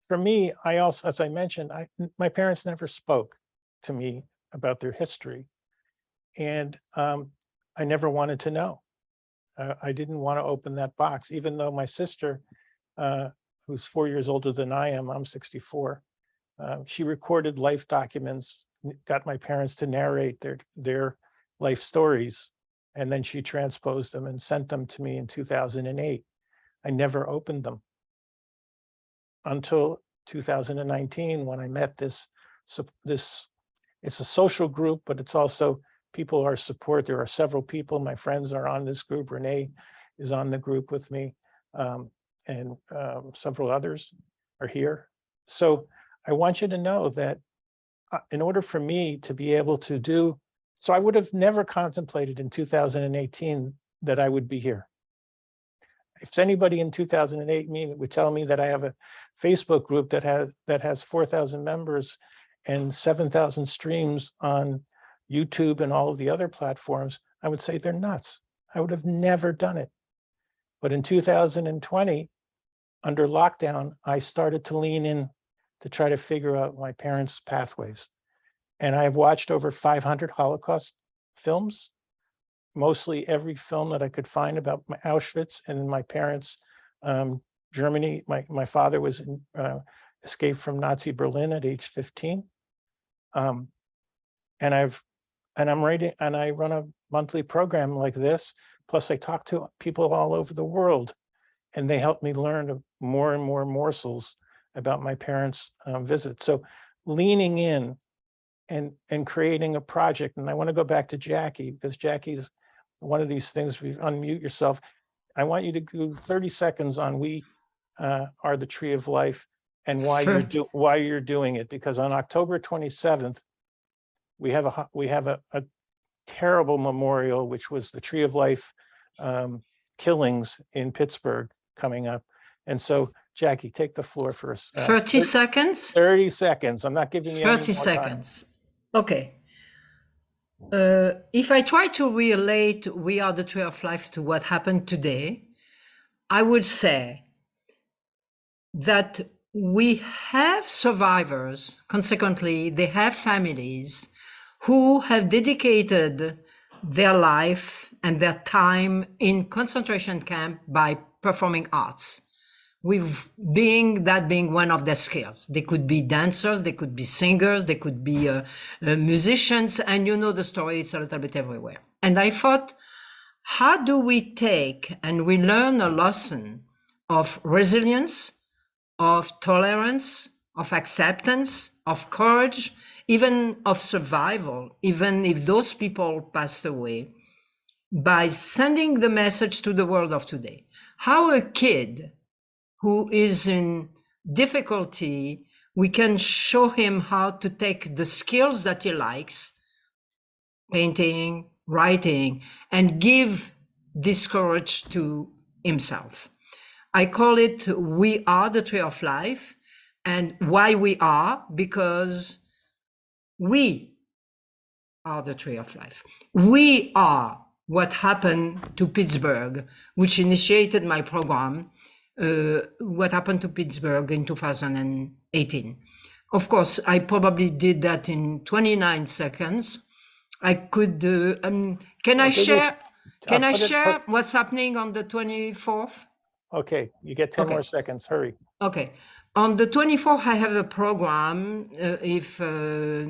for me, I also, as I mentioned, my parents never spoke to me about their history. And I never wanted to know. I didn't want to open that box, even though my sister, who's 4 years older than I am, I'm 64, she recorded life documents, got my parents to narrate their life stories, and then she transposed them and sent them to me in 2008. I never opened them until 2019 when I met this, it's a social group, but it's also people are support. There are several people, my friends are on this group. Renee is on the group with me, and several others are here. So I want you to know that in order for me to be able to do, so I would have never contemplated in 2018 that I would be here. If anybody in 2008 would tell me that I have a Facebook group that has 4,000 members and 7,000 streams on YouTube and all of the other platforms, I would say they're nuts. I would have never done it. But in 2020, under lockdown, I started to lean in to try to figure out my parents' pathways. And I've watched over 500 Holocaust films, mostly every film that I could find about Auschwitz and in my parents' Germany. My father was escaped from Nazi Berlin at age 15. And I'm writing, and I run a monthly program like this. Plus I talk to people all over the world, and they help me learn more and more morsels about my parents' visit. So leaning in and creating a project. And I want to go back to Jackie, because Jackie's one of these things, we unmute yourself. I want you to do 30 seconds on We Are the Tree of Life and why you're doing it. Because on October 27th, we have a terrible memorial, which was the Tree of Life killings in Pittsburgh coming up. And so, Jackie, take the floor for us. 30 seconds? 30 seconds. I'm not giving you any more 30 time. seconds. Okay. If I try to relate We Are the Tree of Life to what happened today, I would say that we have survivors, consequently, they have families who have dedicated their life and their time in concentration camp by performing arts, with being one of their skills. They could be dancers, they could be singers, they could be musicians, and you know the story, it's a little bit everywhere. And I thought, how do we take and we learn a lesson of resilience, of tolerance, of acceptance, of courage, even of survival, even if those people passed away, by sending the message to the world of today. How a kid who is in difficulty, we can show him how to take the skills that he likes, painting, writing, and give this courage to himself. I call it We Are the Tree of Life. And why we are? Because we are the Tree of Life. We are what happened to Pittsburgh, which initiated my program, what happened to Pittsburgh in 2018. Of course, I probably did that in 29 seconds. I could, can I share what's happening on the 24th? Okay, you get 10 more seconds, hurry. Okay. On the 24th, I have a program.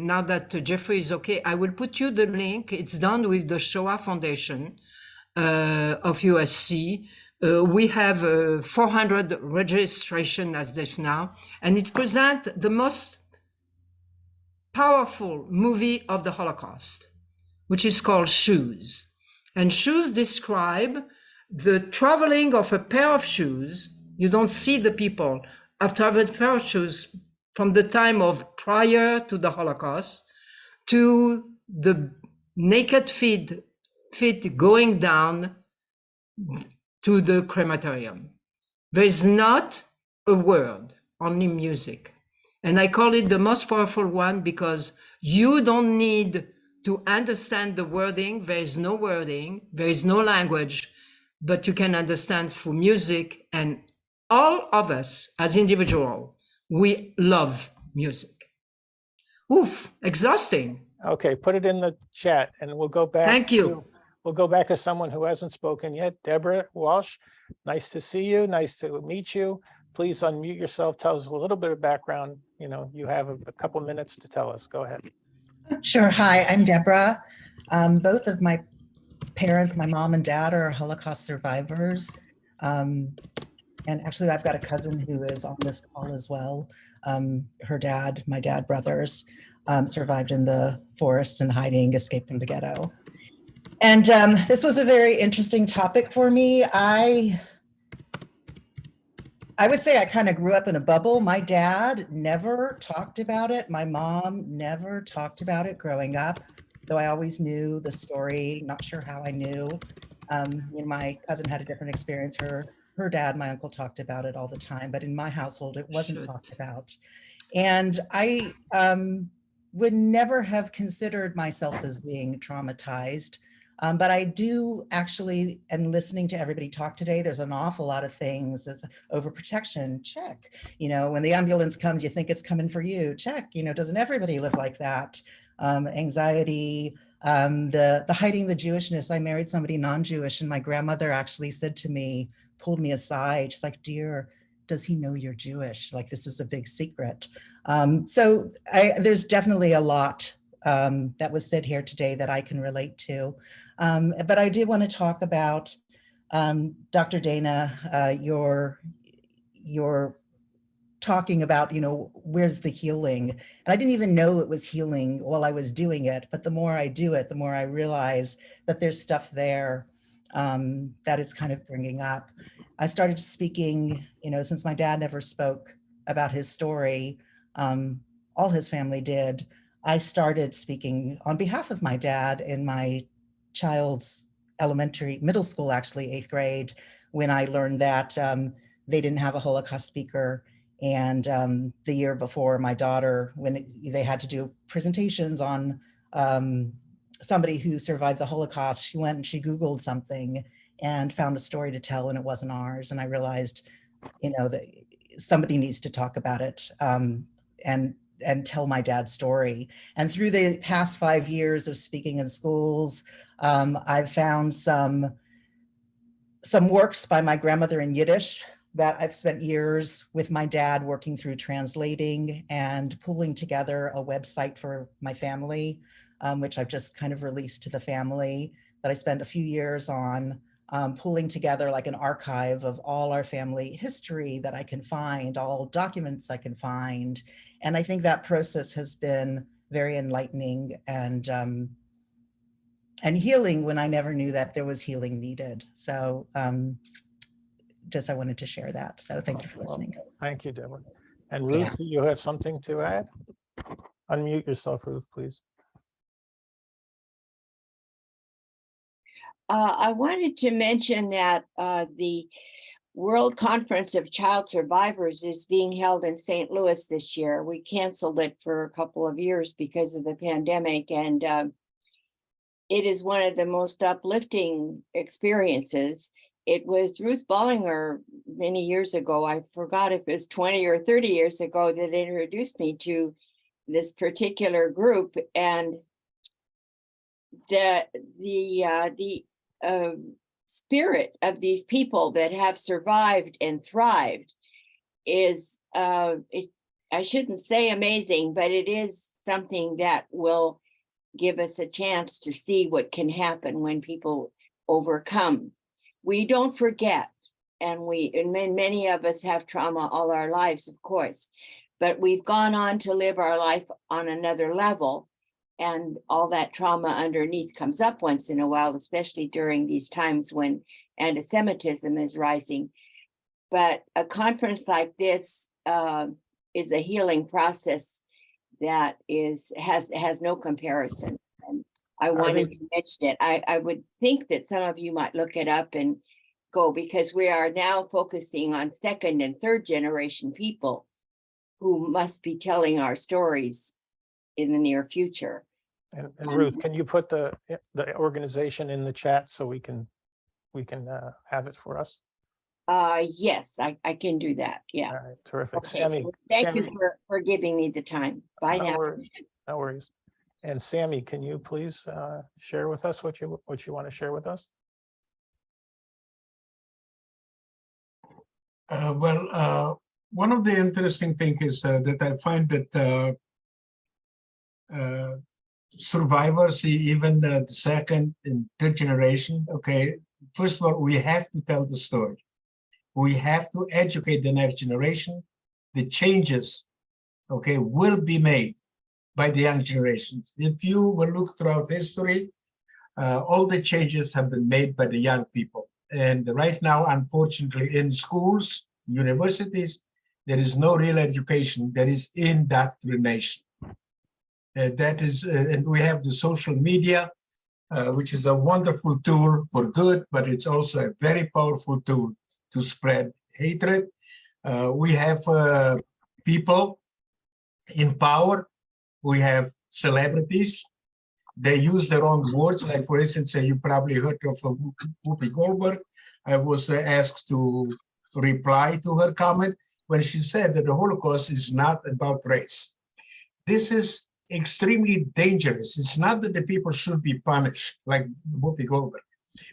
Now that Jeffrey is okay, I will put you the link. It's done with the Shoah Foundation of USC. We have 400 registration as of now, and it presents the most powerful movie of the Holocaust, which is called Shoes. And Shoes describe the traveling of a pair of shoes. You don't see the people. I've traveled a pair of shoes from the time of prior to the Holocaust to the naked feet going down to the crematorium. There is not a word, only music. And I call it the most powerful one because you don't need to understand the wording. There is no wording, there is no language, but you can understand through music. And all of us as individuals, we love music. Oof, exhausting. Okay, put it in the chat and we'll go back. Thank you. We'll go back to someone who hasn't spoken yet. Deborah Walsh, nice to see you. Nice to meet you. Please unmute yourself. Tell us a little bit of background. You know, you have a couple minutes to tell us. Go ahead. Sure. Hi, I'm Deborah. Both of my parents, my mom and dad, are Holocaust survivors. And actually, I've got a cousin who is on this call as well. Her dad, my dad brothers, survived in the forests and hiding, escaped from the ghetto. And this was a very interesting topic for me. I would say I kind of grew up in a bubble. My dad never talked about it. My mom never talked about it growing up, though I always knew the story, not sure how I knew. You know, my cousin had a different experience. Her dad, my uncle, talked about it all the time, but in my household, it wasn't talked about. And I would never have considered myself as being traumatized. But I do actually, and listening to everybody talk today, there's an awful lot of things. There's overprotection, check. You know, when the ambulance comes, you think it's coming for you, check. You know, doesn't everybody live like that? Anxiety, the hiding the Jewishness. I married somebody non-Jewish, and my grandmother actually said to me, pulled me aside. She's like, dear, does he know you're Jewish? Like, this is a big secret. So there's definitely a lot that was said here today that I can relate to. But I did want to talk about, Dr. Dana, your talking about, you know, where's the healing? And I didn't even know it was healing while I was doing it, but the more I do it, the more I realize that there's stuff there that it's kind of bringing up. I started speaking, you know, since my dad never spoke about his story, all his family did. I started speaking on behalf of my dad in my child's middle school, actually, 8th grade, when I learned that they didn't have a Holocaust speaker. And the year before, my daughter, when they had to do presentations on somebody who survived the Holocaust, she went and she Googled something and found a story to tell, and it wasn't ours. And I realized, you know, that somebody needs to talk about it and tell my dad's story. And through the past 5 years of speaking in schools, I've found some works by my grandmother in Yiddish that I've spent years with my dad working through translating and pulling together a website for my family, which I've just kind of released to the family, that I spent a few years on, pulling together like an archive of all our family history that I can find, all documents I can find. And I think that process has been very enlightening and healing when I never knew that there was healing needed. So just I wanted to share that. So thank you for listening. Well, thank you, Deborah. And Ruth, you have something to add? Unmute yourself, Ruth, please. I wanted to mention that the World Conference of Child Survivors is being held in St. Louis this year. We canceled it for a couple of years because of the pandemic, and it is one of the most uplifting experiences. It was Ruth Bollinger many years ago, I forgot if it was 20 or 30 years ago, that introduced me to this particular group. And the spirit of these people that have survived and thrived is, I shouldn't say amazing, but it is something that will give us a chance to see what can happen when people overcome. We don't forget, and many of us have trauma all our lives, of course, but we've gone on to live our life on another level, and all that trauma underneath comes up once in a while, especially during these times when anti-Semitism is rising. But a conference like this is a healing process that has no comparison. And I wanted to mention it. I would think that some of you might look it up and go, because we are now focusing on second and third generation people who must be telling our stories in the near future. And Ruth, can you put the organization in the chat so we can have it for us? Yes, I can do that. Yeah. All right, terrific. Okay. Sammy, Thank Sammy, you for giving me the time. Bye now. No worries. And Sammy, can you please share with us what you want to share with us? One of the interesting things is that I find that survivors, even the second and third generation, okay, first of all, we have to tell the story. We have to educate the next generation. The changes, okay, will be made by the young generations. If you will look throughout history, all the changes have been made by the young people. And right now, unfortunately, in schools, universities, there is no real education. There is indoctrination. That is, and we have the social media, which is a wonderful tool for good, but it's also a very powerful tool to spread hatred. We have people in power. We have celebrities. They use their own words. Like, for instance, you probably heard of Whoopi Goldberg. I was asked to reply to her comment when she said that the Holocaust is not about race. This is extremely dangerous. It's not that the people should be punished like Whoopi Goldberg,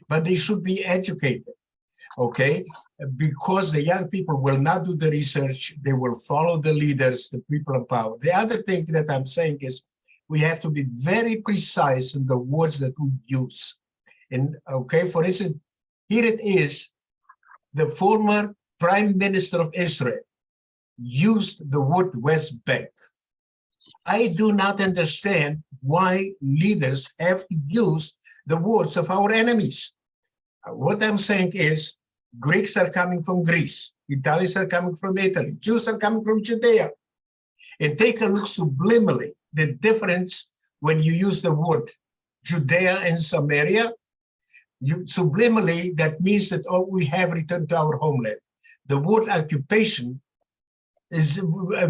but they should be educated, okay? Because the young people will not do the research. They will follow the leaders, the people in power. The other thing that I'm saying is we have to be very precise in the words that we use. And okay, for instance, here it is, the former Prime Minister of Israel used the word West Bank. I do not understand why leaders have to use the words of our enemies. What I'm saying is Greeks are coming from Greece, Italians are coming from Italy, Jews are coming from Judea. And take a look subliminally, the difference when you use the word Judea and Samaria. Subliminally, that means that we have returned to our homeland. The word occupation is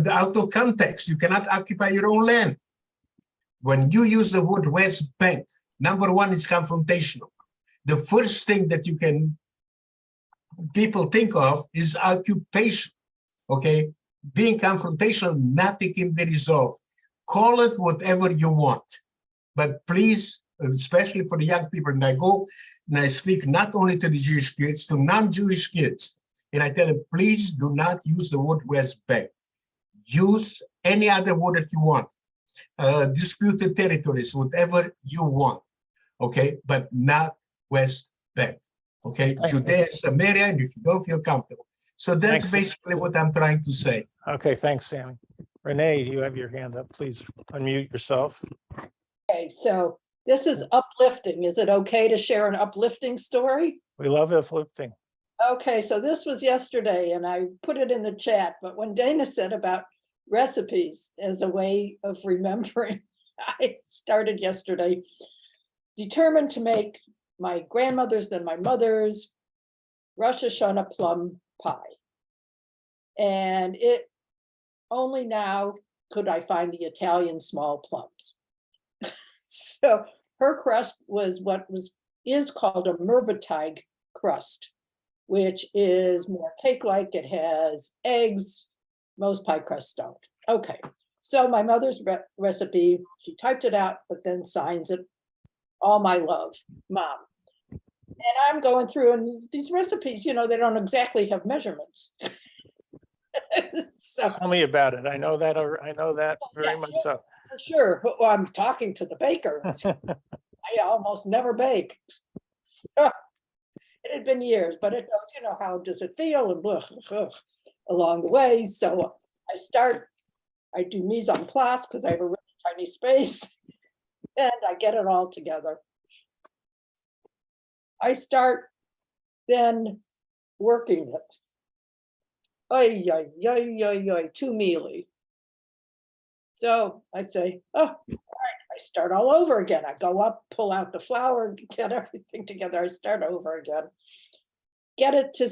out of context. You cannot occupy your own land. When you use the word West Bank, number one, it's confrontational. The first thing that people think of is occupation, okay? Being confrontational, nothing can be resolved. Call it whatever you want, but please, especially for the young people, and I go and I speak not only to the Jewish kids, to non-Jewish kids, and I tell them, please do not use the word West Bank. Use any other word that you want. Disputed territories, whatever you want, okay? But not West Bank, okay? Judea and Samaria, and if you don't feel comfortable. So that's basically what I'm trying to say. Okay, thanks, Sammy. Renee, you have your hand up. Please unmute yourself. Okay, so this is uplifting. Is it okay to share an uplifting story? We love uplifting. Okay, so this was yesterday and I put it in the chat, but when Dana said about recipes as a way of remembering, I started yesterday, determined to make my grandmother's, then my mother's Rosh Hashanah plum pie. And it only now could I find the Italian small plums. So her crust was what is called a Mürbeteig crust, which is more cake-like. It has eggs. Most pie crusts don't. Okay, so my mother's recipe, she typed it out, but then signs it, all my love, Mom. And I'm going through, and these recipes, they don't exactly have measurements. So tell me about it. I know that very much so. Sure. Well, I'm talking to the baker. I almost never bake. So, it had been years, but it goes, how does it feel and blah, blah, along the way. So I do mise en place because I have a really tiny space and I get it all together. I start then working it. Too mealy. So I say, all right, I start all over again. I go up, pull out the flour, get everything together. I start over again. Get it to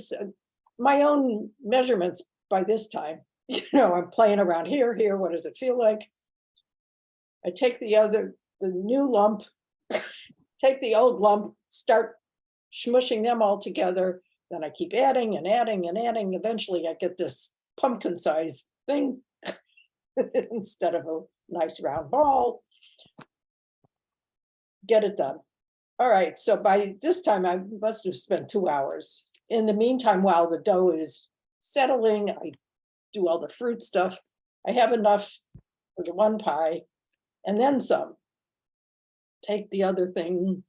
my own measurements by this time. I'm playing around here, what does it feel like? I take the new lump, take the old lump, start smushing them all together. Then I keep adding and adding and adding. Eventually I get this pumpkin-sized thing instead of a nice round ball. Get it done. All right, so by this time I must have spent 2 hours. In the meantime, while the dough is settling, I do all the fruit stuff. I have enough for the one pie and then some. Take the other thing.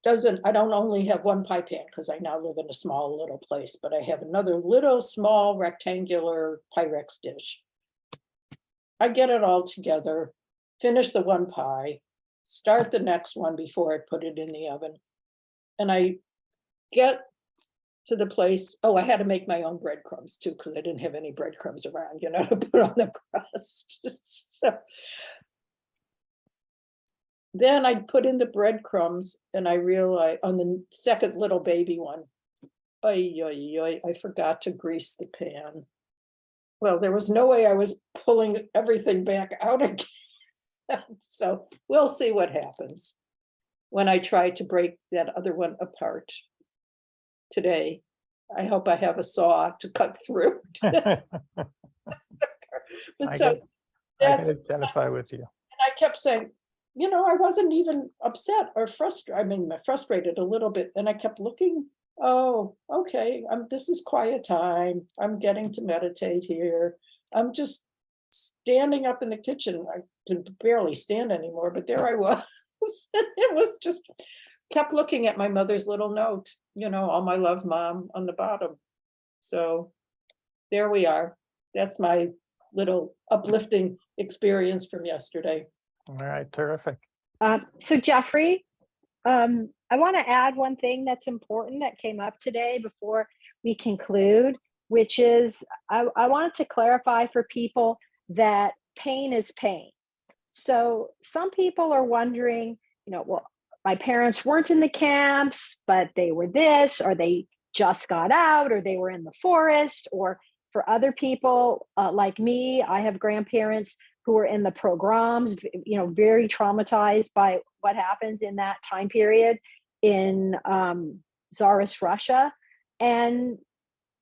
I don't only have one pie pan because I now live in a small little place, but I have another little small rectangular Pyrex dish. I get it all together, finish the one pie, start the next one before I put it in the oven. And I get to the place, I had to make my own breadcrumbs too, because I didn't have any breadcrumbs around, to put on the crust. So, then I put in the breadcrumbs and I realized on the second little baby one, I forgot to grease the pan. Well, there was no way I was pulling everything back out again. So we'll see what happens when I try to break that other one apart today. I hope I have a saw to cut through. But I can identify with you. And I kept saying, I wasn't even upset or frustrated. I mean, frustrated a little bit. And I kept looking, oh, okay, this is quiet time. I'm getting to meditate here. I'm just standing up in the kitchen. I could barely stand anymore, but there I was. It was just, kept looking at my mother's little note, all my love, Mom, on the bottom. So there we are. That's my little uplifting experience from yesterday. All right, terrific. So Jeffrey, I want to add one thing that's important that came up today before we conclude, which is I wanted to clarify for people that pain is pain. So some people are wondering, well, my parents weren't in the camps, but they were this, or they just got out, or they were in the forest, or for other people like me, I have grandparents who were in the pogroms, very traumatized by what happened in that time period in Tsarist Russia. And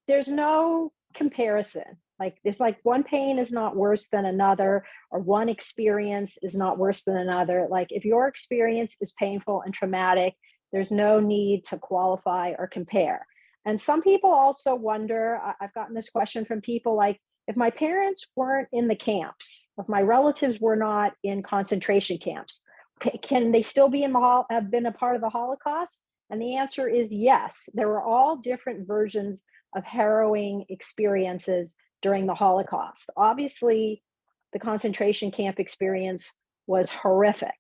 there's no comparison. It's like one pain is not worse than another, or one experience is not worse than another. Like if your experience is painful and traumatic, there's no need to qualify or compare. And some people also wonder, I've gotten this question from people like, if my parents weren't in the camps, if my relatives were not in concentration camps, can they still be have been a part of the Holocaust? And the answer is yes. There were all different versions of harrowing experiences during the Holocaust. Obviously, the concentration camp experience was horrific,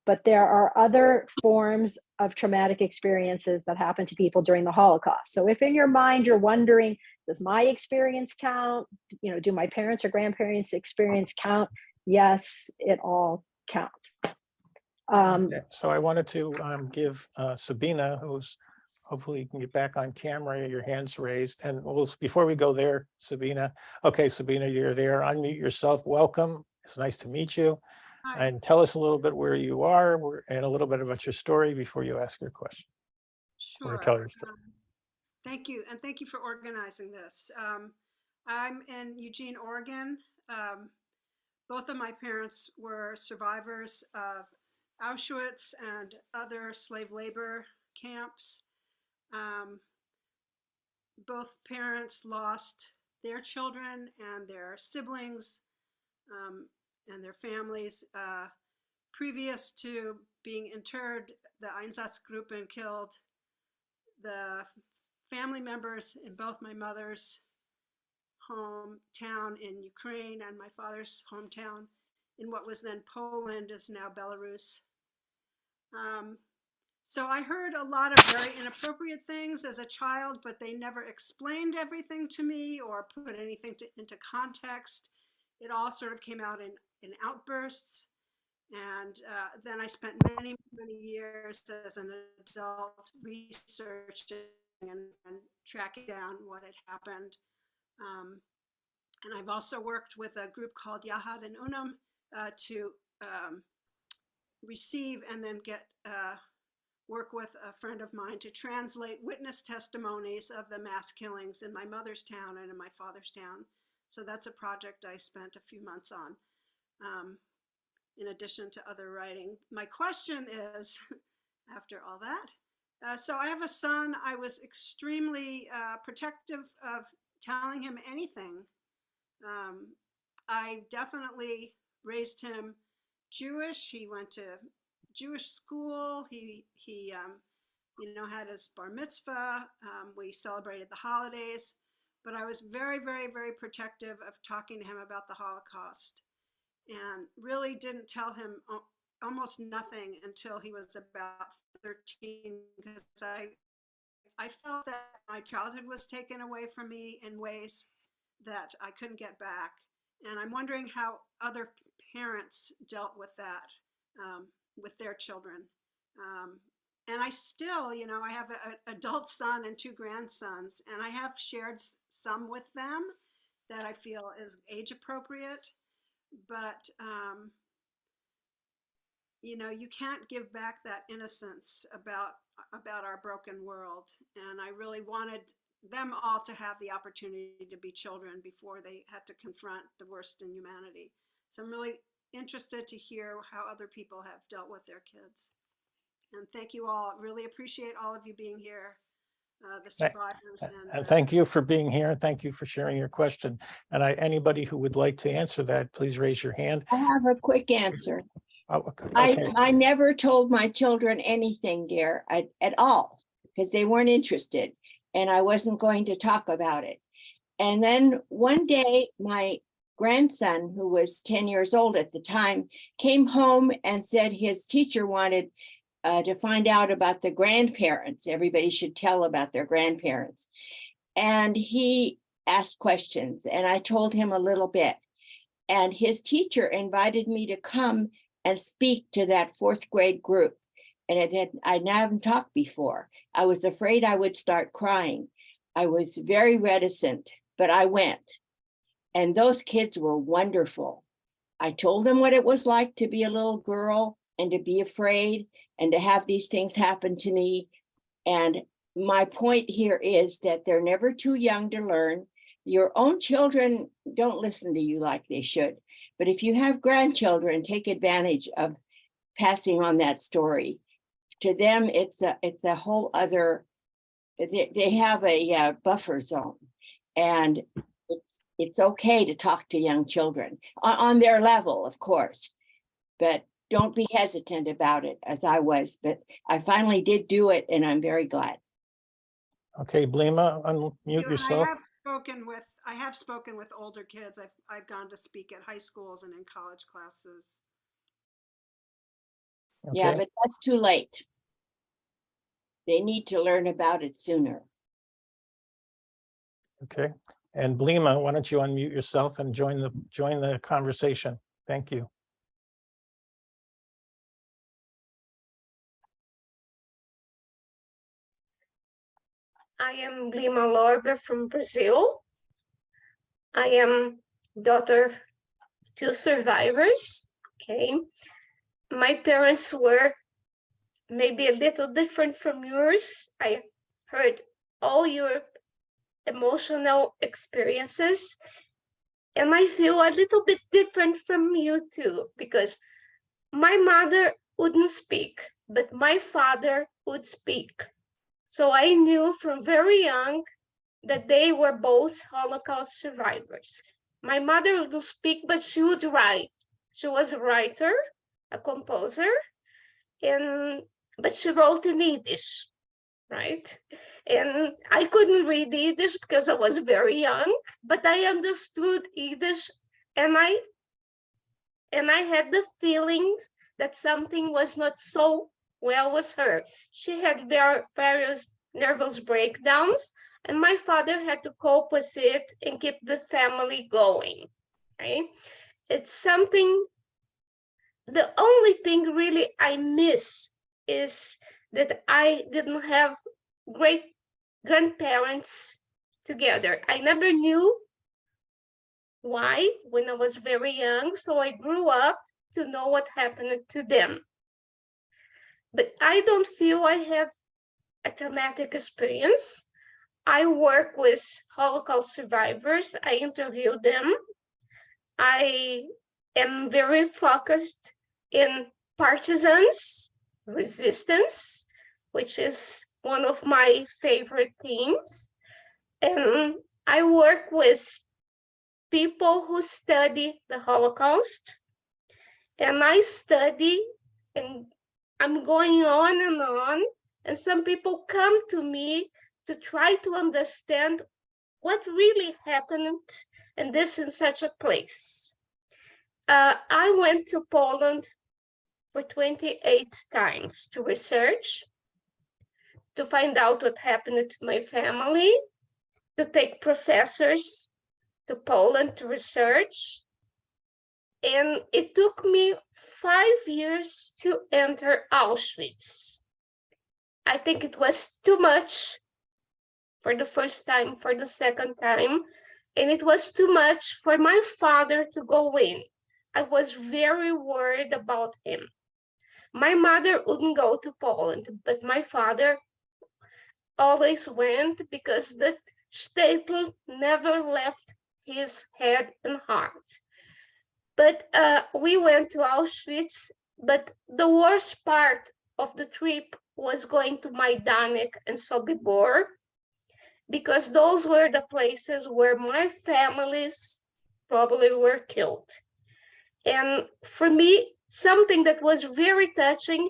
but there are other forms of traumatic experiences that happen to people during the Holocaust. So if in your mind you're wondering, does my experience count? Do my parents or grandparents' experience count? Yes, it all counts. So I wanted to give Sabina, who's hopefully you can get back on camera, your hand's raised. And before we go there, Sabina, okay, Sabina, you're there. Unmute yourself. Welcome. It's nice to meet you. Hi. And tell us a little bit where you are and a little bit about your story before you ask your question. Sure. Or tell your story. Thank you. And thank you for organizing this. I'm in Eugene, Oregon. Both of my parents were survivors of Auschwitz and other slave labor camps. Both parents lost their children and their siblings and their families previous to being interred. The Einsatzgruppen killed the family members in both my mother's hometown in Ukraine and my father's hometown in what was then Poland, is now Belarus. So I heard a lot of very inappropriate things as a child, but they never explained everything to me or put anything into context. It all sort of came out in outbursts. And then I spent many, many years as an adult researching and tracking down what had happened. And I've also worked with a group called Yahad and Unum to receive and then get work with a friend of mine to translate witness testimonies of the mass killings in my mother's town and in my father's town. So that's a project I spent a few months on, in addition to other writing. My question is, after all that, so I have a son. I was extremely protective of telling him anything. I definitely raised him Jewish. He went to Jewish school. He you know, had his bar mitzvah. We celebrated the holidays, but I was very, very, very protective of talking to him about the Holocaust, and really didn't tell him almost nothing until he was about 13, because I felt that my childhood was taken away from me in ways that I couldn't get back. And I'm wondering how other parents dealt with that with their children. And I still, you know, I have an adult son and 2 grandsons, and I have shared some with them that I feel is age appropriate, but you know, you can't give back that innocence about our broken world. And I really wanted them all to have the opportunity to be children before they had to confront the worst in humanity. So I'm really interested to hear how other people have dealt with their kids. And thank you all. Really appreciate all of you being here, the survivors. And thank you for being here. And thank you for sharing your question. And anybody who would like to answer that, please raise your hand. I have a quick answer. Oh, okay. I never told my children anything, dear, at all, because they weren't interested, and I wasn't going to talk about it. And then one day, my grandson, who was 10 years old at the time, came home and said his teacher wanted to find out about the grandparents. Everybody should tell about their grandparents. And he asked questions, and I told him a little bit. And his teacher invited me to come and speak to that 4th grade group. And I haven't talked before. I was afraid I would start crying. I was very reticent, but I went. And those kids were wonderful. I told them what it was like to be a little girl and to be afraid and to have these things happen to me. And my point here is that they're never too young to learn. Your own children don't listen to you like they should. But if you have grandchildren, take advantage of passing on that story. To them, it's a whole other, they have a buffer zone. And it's okay to talk to young children on their level, of course. But don't be hesitant about it, as I was. But I finally did do it, and I'm very glad. Okay, Blima, unmute yourself. I have spoken with older kids. I've gone to speak at high schools and in college classes. Okay. Yeah, but that's too late. They need to learn about it sooner. Okay. And Blima, why don't you unmute yourself and join the conversation? Thank you. I am Blima Lorber from Brazil. I am daughter of 2 survivors. Okay. My parents were maybe a little different from yours. I heard all your emotional experiences, and I feel a little bit different from you too, because my mother wouldn't speak, but my father would speak. So I knew from very young that they were both Holocaust survivors. My mother wouldn't speak, but she would write. She was a writer, a composer, but she wrote in Yiddish, right? And I couldn't read Yiddish because I was very young, but I understood Yiddish, and I had the feeling that something was not so well with her. She had various nervous breakdowns, and my father had to cope with it and keep the family going, right? It's something, the only thing really I miss is that I didn't have great grandparents together. I never knew Why? When I was very young, so I grew up to know what happened to them. But I don't feel I have a traumatic experience. I work with Holocaust survivors. I interview them. I am very focused in partisans, resistance, which is one of my favorite themes. And I work with people who study the Holocaust. And I study, and I'm going on, and some people come to me to try to understand what really happened and this in such a place. I went to Poland for 28 times to research, to find out what happened to my family, to take professors to Poland to research. And it took me 5 years to enter Auschwitz. I think it was too much for the first time, for the second time, and it was too much for my father to go in. I was very worried about him. My mother wouldn't go to Poland, but my father always went because the staple never left his head and heart. But we went to Auschwitz, but the worst part of the trip was going to Majdanek and Sobibor, because those were the places where my families probably were killed. And for me, something that was very touching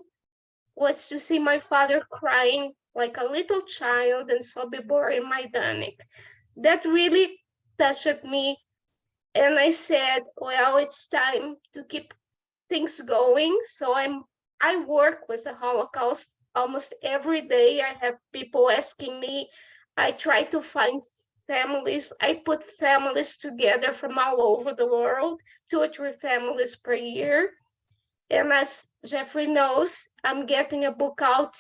was to see my father crying like a little child in Sobibor and Majdanek. That really touched me. And I said, well, it's time to keep things going. So I work with the Holocaust almost every day. I have people asking me. I try to find families. I put families together from all over the world, 2 or 3 families per year. And as Jeffrey knows, I'm getting a book out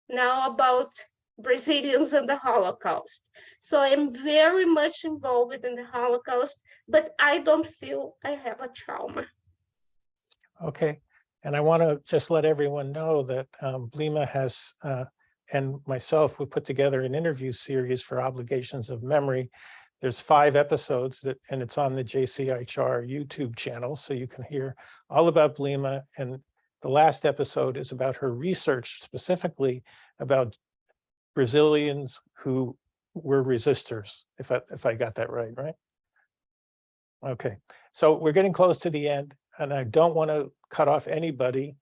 now about Brazilians and the Holocaust. So I'm very much involved in the Holocaust, but I don't feel I have a trauma. Okay, and I want to just let everyone know that Blima has and myself, we put together an interview series for Obligations of Memory. There's 5 episodes and it's on the JCHR YouTube channel, so you can hear all about Blima. And the last episode is about her research, specifically about Brazilians who were resistors, if I got that right? Okay, so we're getting close to the end, and I don't want to cut off anybody.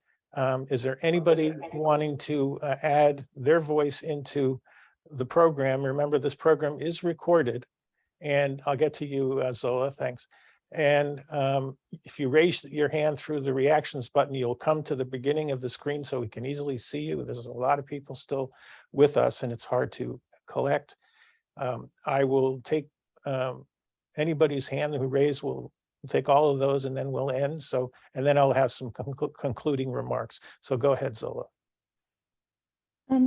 Is there anybody wanting to add their voice into the program? Remember, this program is recorded, and I'll get to you, Zola, thanks. And if you raise your hand through the reactions button, you'll come to the beginning of the screen so we can easily see you. There's a lot of people still with us, and it's hard to collect. I will take anybody's hand who raised, will take all of those, and then we'll end. So, and then I'll have some concluding remarks. So go ahead, Zola.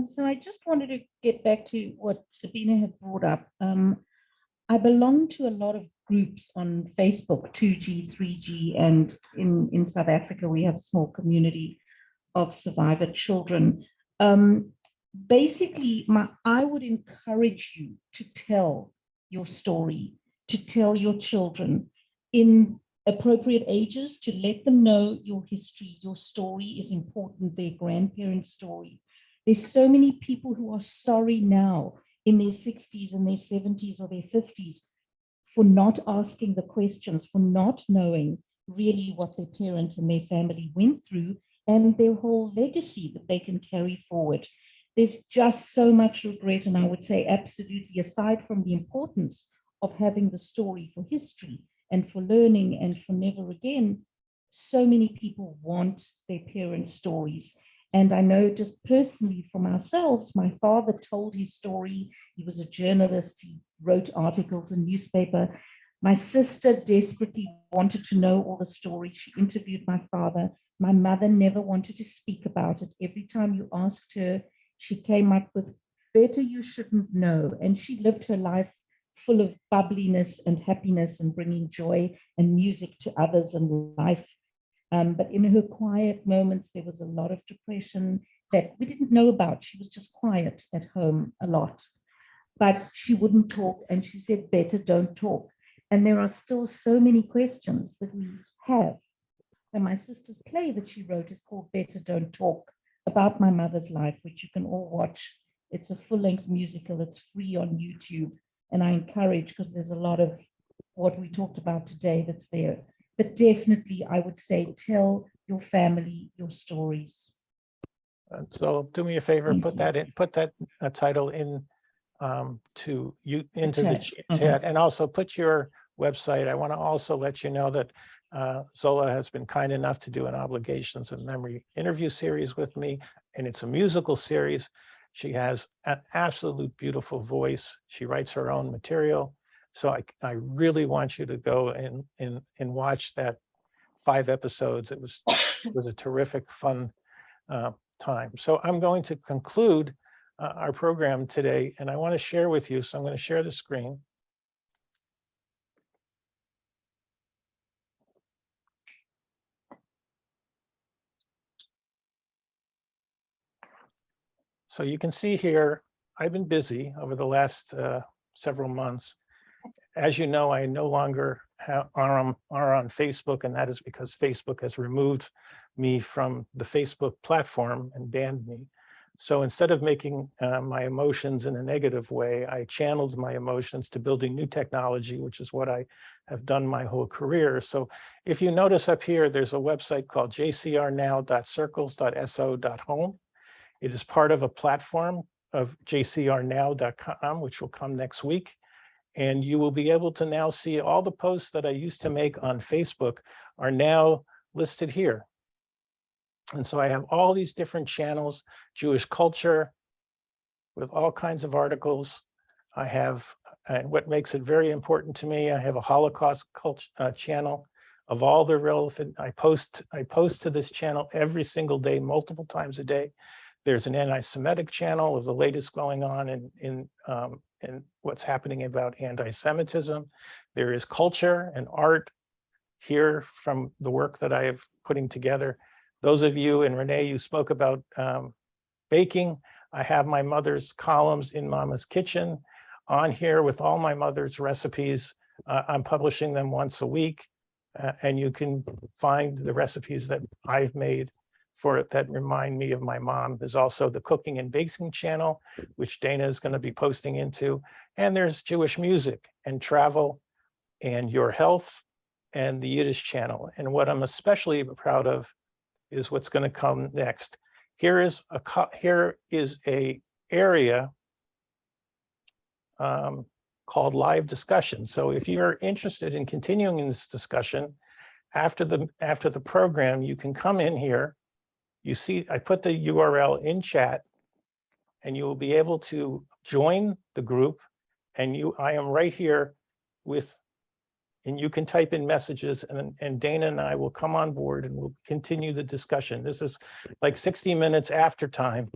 So I just wanted to get back to what Sabina had brought up. I belong to a lot of groups on Facebook, 2G, 3G, and in South Africa, we have a small community of survivor children. Basically, I would encourage you to tell your story, to tell your children in appropriate ages, to let them know your history, your story is important, their grandparents' story. There's so many people who are sorry now in their 60s and their 70s or their 50s for not asking the questions, for not knowing really what their parents and their family went through and their whole legacy that they can carry forward. There's just so much regret, and I would say absolutely, aside from the importance of having the story for history and for learning and for never again, so many people want their parents' stories. And I know just personally from ourselves, my father told his story. He was a journalist. He wrote articles in newspaper. My sister desperately wanted to know all the stories. She interviewed my father. My mother never wanted to speak about it. Every time you asked her, she came up with, better you shouldn't know. And she lived her life full of bubbliness and happiness and bringing joy and music to others and life. But in her quiet moments, there was a lot of depression that we didn't know about. She was just quiet at home a lot, but she wouldn't talk, and she said, better don't talk. And there are still so many questions that we have. And my sister's play that she wrote is called Better Don't Talk, about my mother's life, which you can all watch. It's a full-length musical. It's free on YouTube. And I encourage, because there's a lot of what we talked about today that's there. But definitely, I would say, tell your family your stories. So do me a favor, put that title in into the chat, and also put your website. I want to also let you know that Zola has been kind enough to do an Obligations of Memory interview series with me, and it's a musical series. She has an absolute beautiful voice. She writes her own material. So I really want you to go and watch that 5 episodes. It was a terrific, fun time. So I'm going to conclude our program today, and I want to share with you. So I'm going to share the screen. So you can see here, I've been busy over the last several months. As you know, I no longer are on Facebook, and that is because Facebook has removed me from the Facebook platform and banned me. So instead of making my emotions in a negative way, I channeled my emotions to building new technology, which is what I have done my whole career. So if you notice up here, there's a website called jcrnow.circles.so.home. It is part of a platform of jcrnow.com, which will come next week. And you will be able to now see all the posts that I used to make on Facebook are now listed here. And so I have all these different channels, Jewish culture, with all kinds of articles. I have, and what makes it very important to me, I have a Holocaust channel of all the relevant, I post to this channel every single day, multiple times a day. There's an anti-Semitic channel of the latest going on in what's happening about anti-Semitism. There is culture and art here from the work that I have putting together. Those of you, and Renee, you spoke about baking. I have my mother's columns in Mama's Kitchen on here with all my mother's recipes. I'm publishing them once a week, and you can find the recipes that I've made for it that remind me of my mom. There's also the cooking and baking channel, which Dana is going to be posting into. And there's Jewish music and travel and your health and the Yiddish channel. And what I'm especially proud of is what's going to come next. Here is a area called live discussion. So if you're interested in continuing in this discussion after the program, you can come in here. You see, I put the URL in chat, and you will be able to join the group. And I am right here and you can type in messages, and Dana and I will come on board and we'll continue the discussion. This is like 60 minutes after time,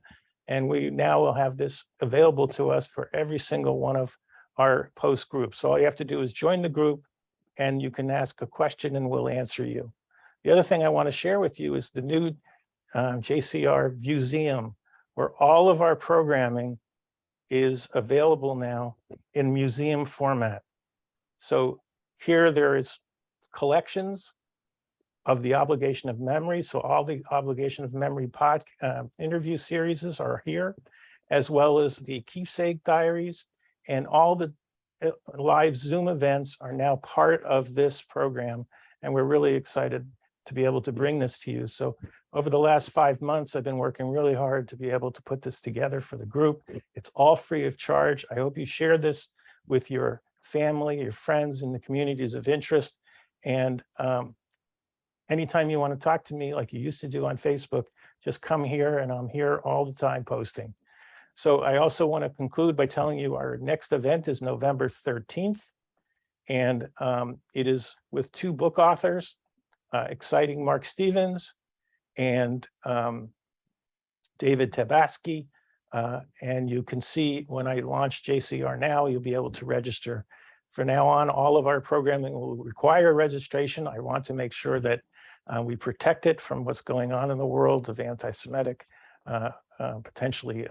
and we now will have this available to us for every single one of our post groups. So all you have to do is join the group, and you can ask a question and we'll answer you. The other thing I want to share with you is the new JCR Museum, where all of our programming is available now in museum format. So here there is collections of the Obligation of Memory. So all the Obligation of Memory interview series are here, as well as the keepsake diaries, and all the live Zoom events are now part of this program. And we're really excited to be able to bring this to you. So over the last 5 months, I've been working really hard to be able to put this together for the group. It's all free of charge. I hope you share this with your family, your friends, in the communities of interest. And anytime you want to talk to me like you used to do on Facebook, just come here, and I'm here all the time posting. So I also want to conclude by telling you our next event is November 13th. And it is with 2 book authors, exciting Mark Stevens and David Tabaski. And you can see when I launch JCHRNow, you'll be able to register. From now on, all of our programming will require registration. I want to make sure that we protect it from what's going on in the world of anti-Semitic, potentially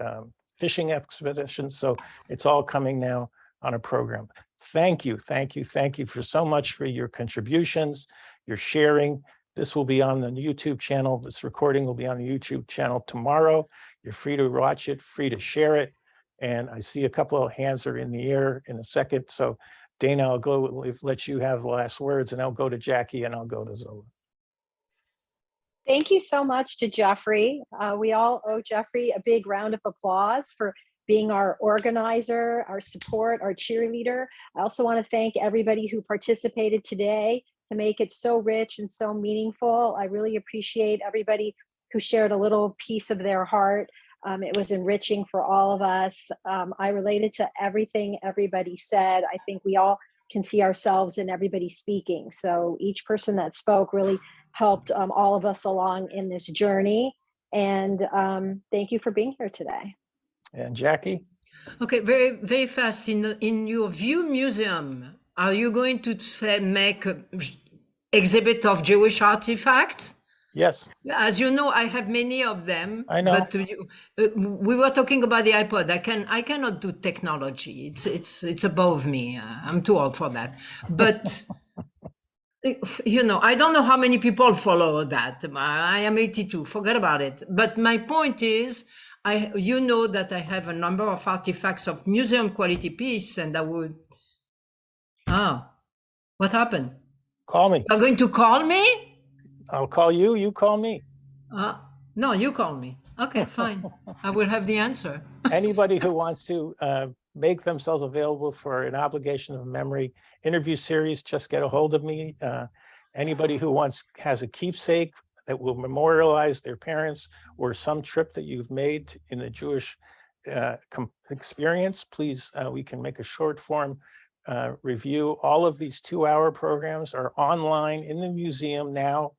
fishing expeditions. So it's all coming now on a program. Thank you, thank you, thank you for so much for your contributions, your sharing. This will be on the YouTube channel. This recording will be on the YouTube channel tomorrow. You're free to watch it, free to share it. And I see a couple of hands are in the air in a second. So Dana, I'll go, let you have the last words, and I'll go to Jackie and I'll go to Zola. Thank you so much to Jeffrey. We all owe Jeffrey a big round of applause for being our organizer, our support, our cheerleader. I also want to thank everybody who participated today to make it so rich and so meaningful. I really appreciate everybody who shared a little piece of their heart. It was enriching for all of us. I related to everything everybody said. I think we all can see ourselves in everybody speaking. So each person that spoke really helped all of us along in this journey. And thank you for being here today. And Jackie? Okay, very, very fast. In your View Museum, are you going to make an exhibit of Jewish artifacts? Yes. As you know, I have many of them. I know. But we were talking about the iPod. I cannot do technology. It's above me. I'm too old for that. But you know, I don't know how many people follow that. I am 82. Forget about it. But my point is, you know that I have a number of artifacts of museum quality piece, and I would. What happened? Call me. You're going to call me? I'll call you. You call me. No, you call me. Okay, fine. I will have the answer. Anybody who wants to make themselves available for an obligation of memory interview series, just get a hold of me. Anybody who has a keepsake that will memorialize their parents or some trip that you've made in the Jewish experience, please, we can make a short form review. All of these 2-hour programs are online in the museum now.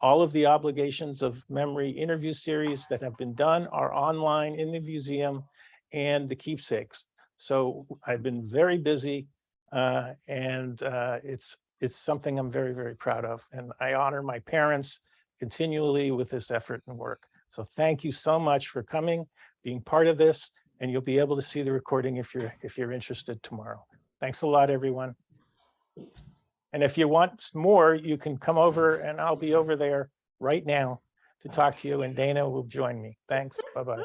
All of the obligations of memory interview series that have been done are online in the museum and the keepsakes. So I've been very busy and it's something I'm very, very proud of. And I honor my parents continually with this effort and work. So thank you so much for coming, being part of this, and you'll be able to see the recording if you're interested tomorrow. Thanks a lot, everyone. And if you want more, you can come over and I'll be over there right now to talk to you, and Dana will join me. Thanks. Bye-bye.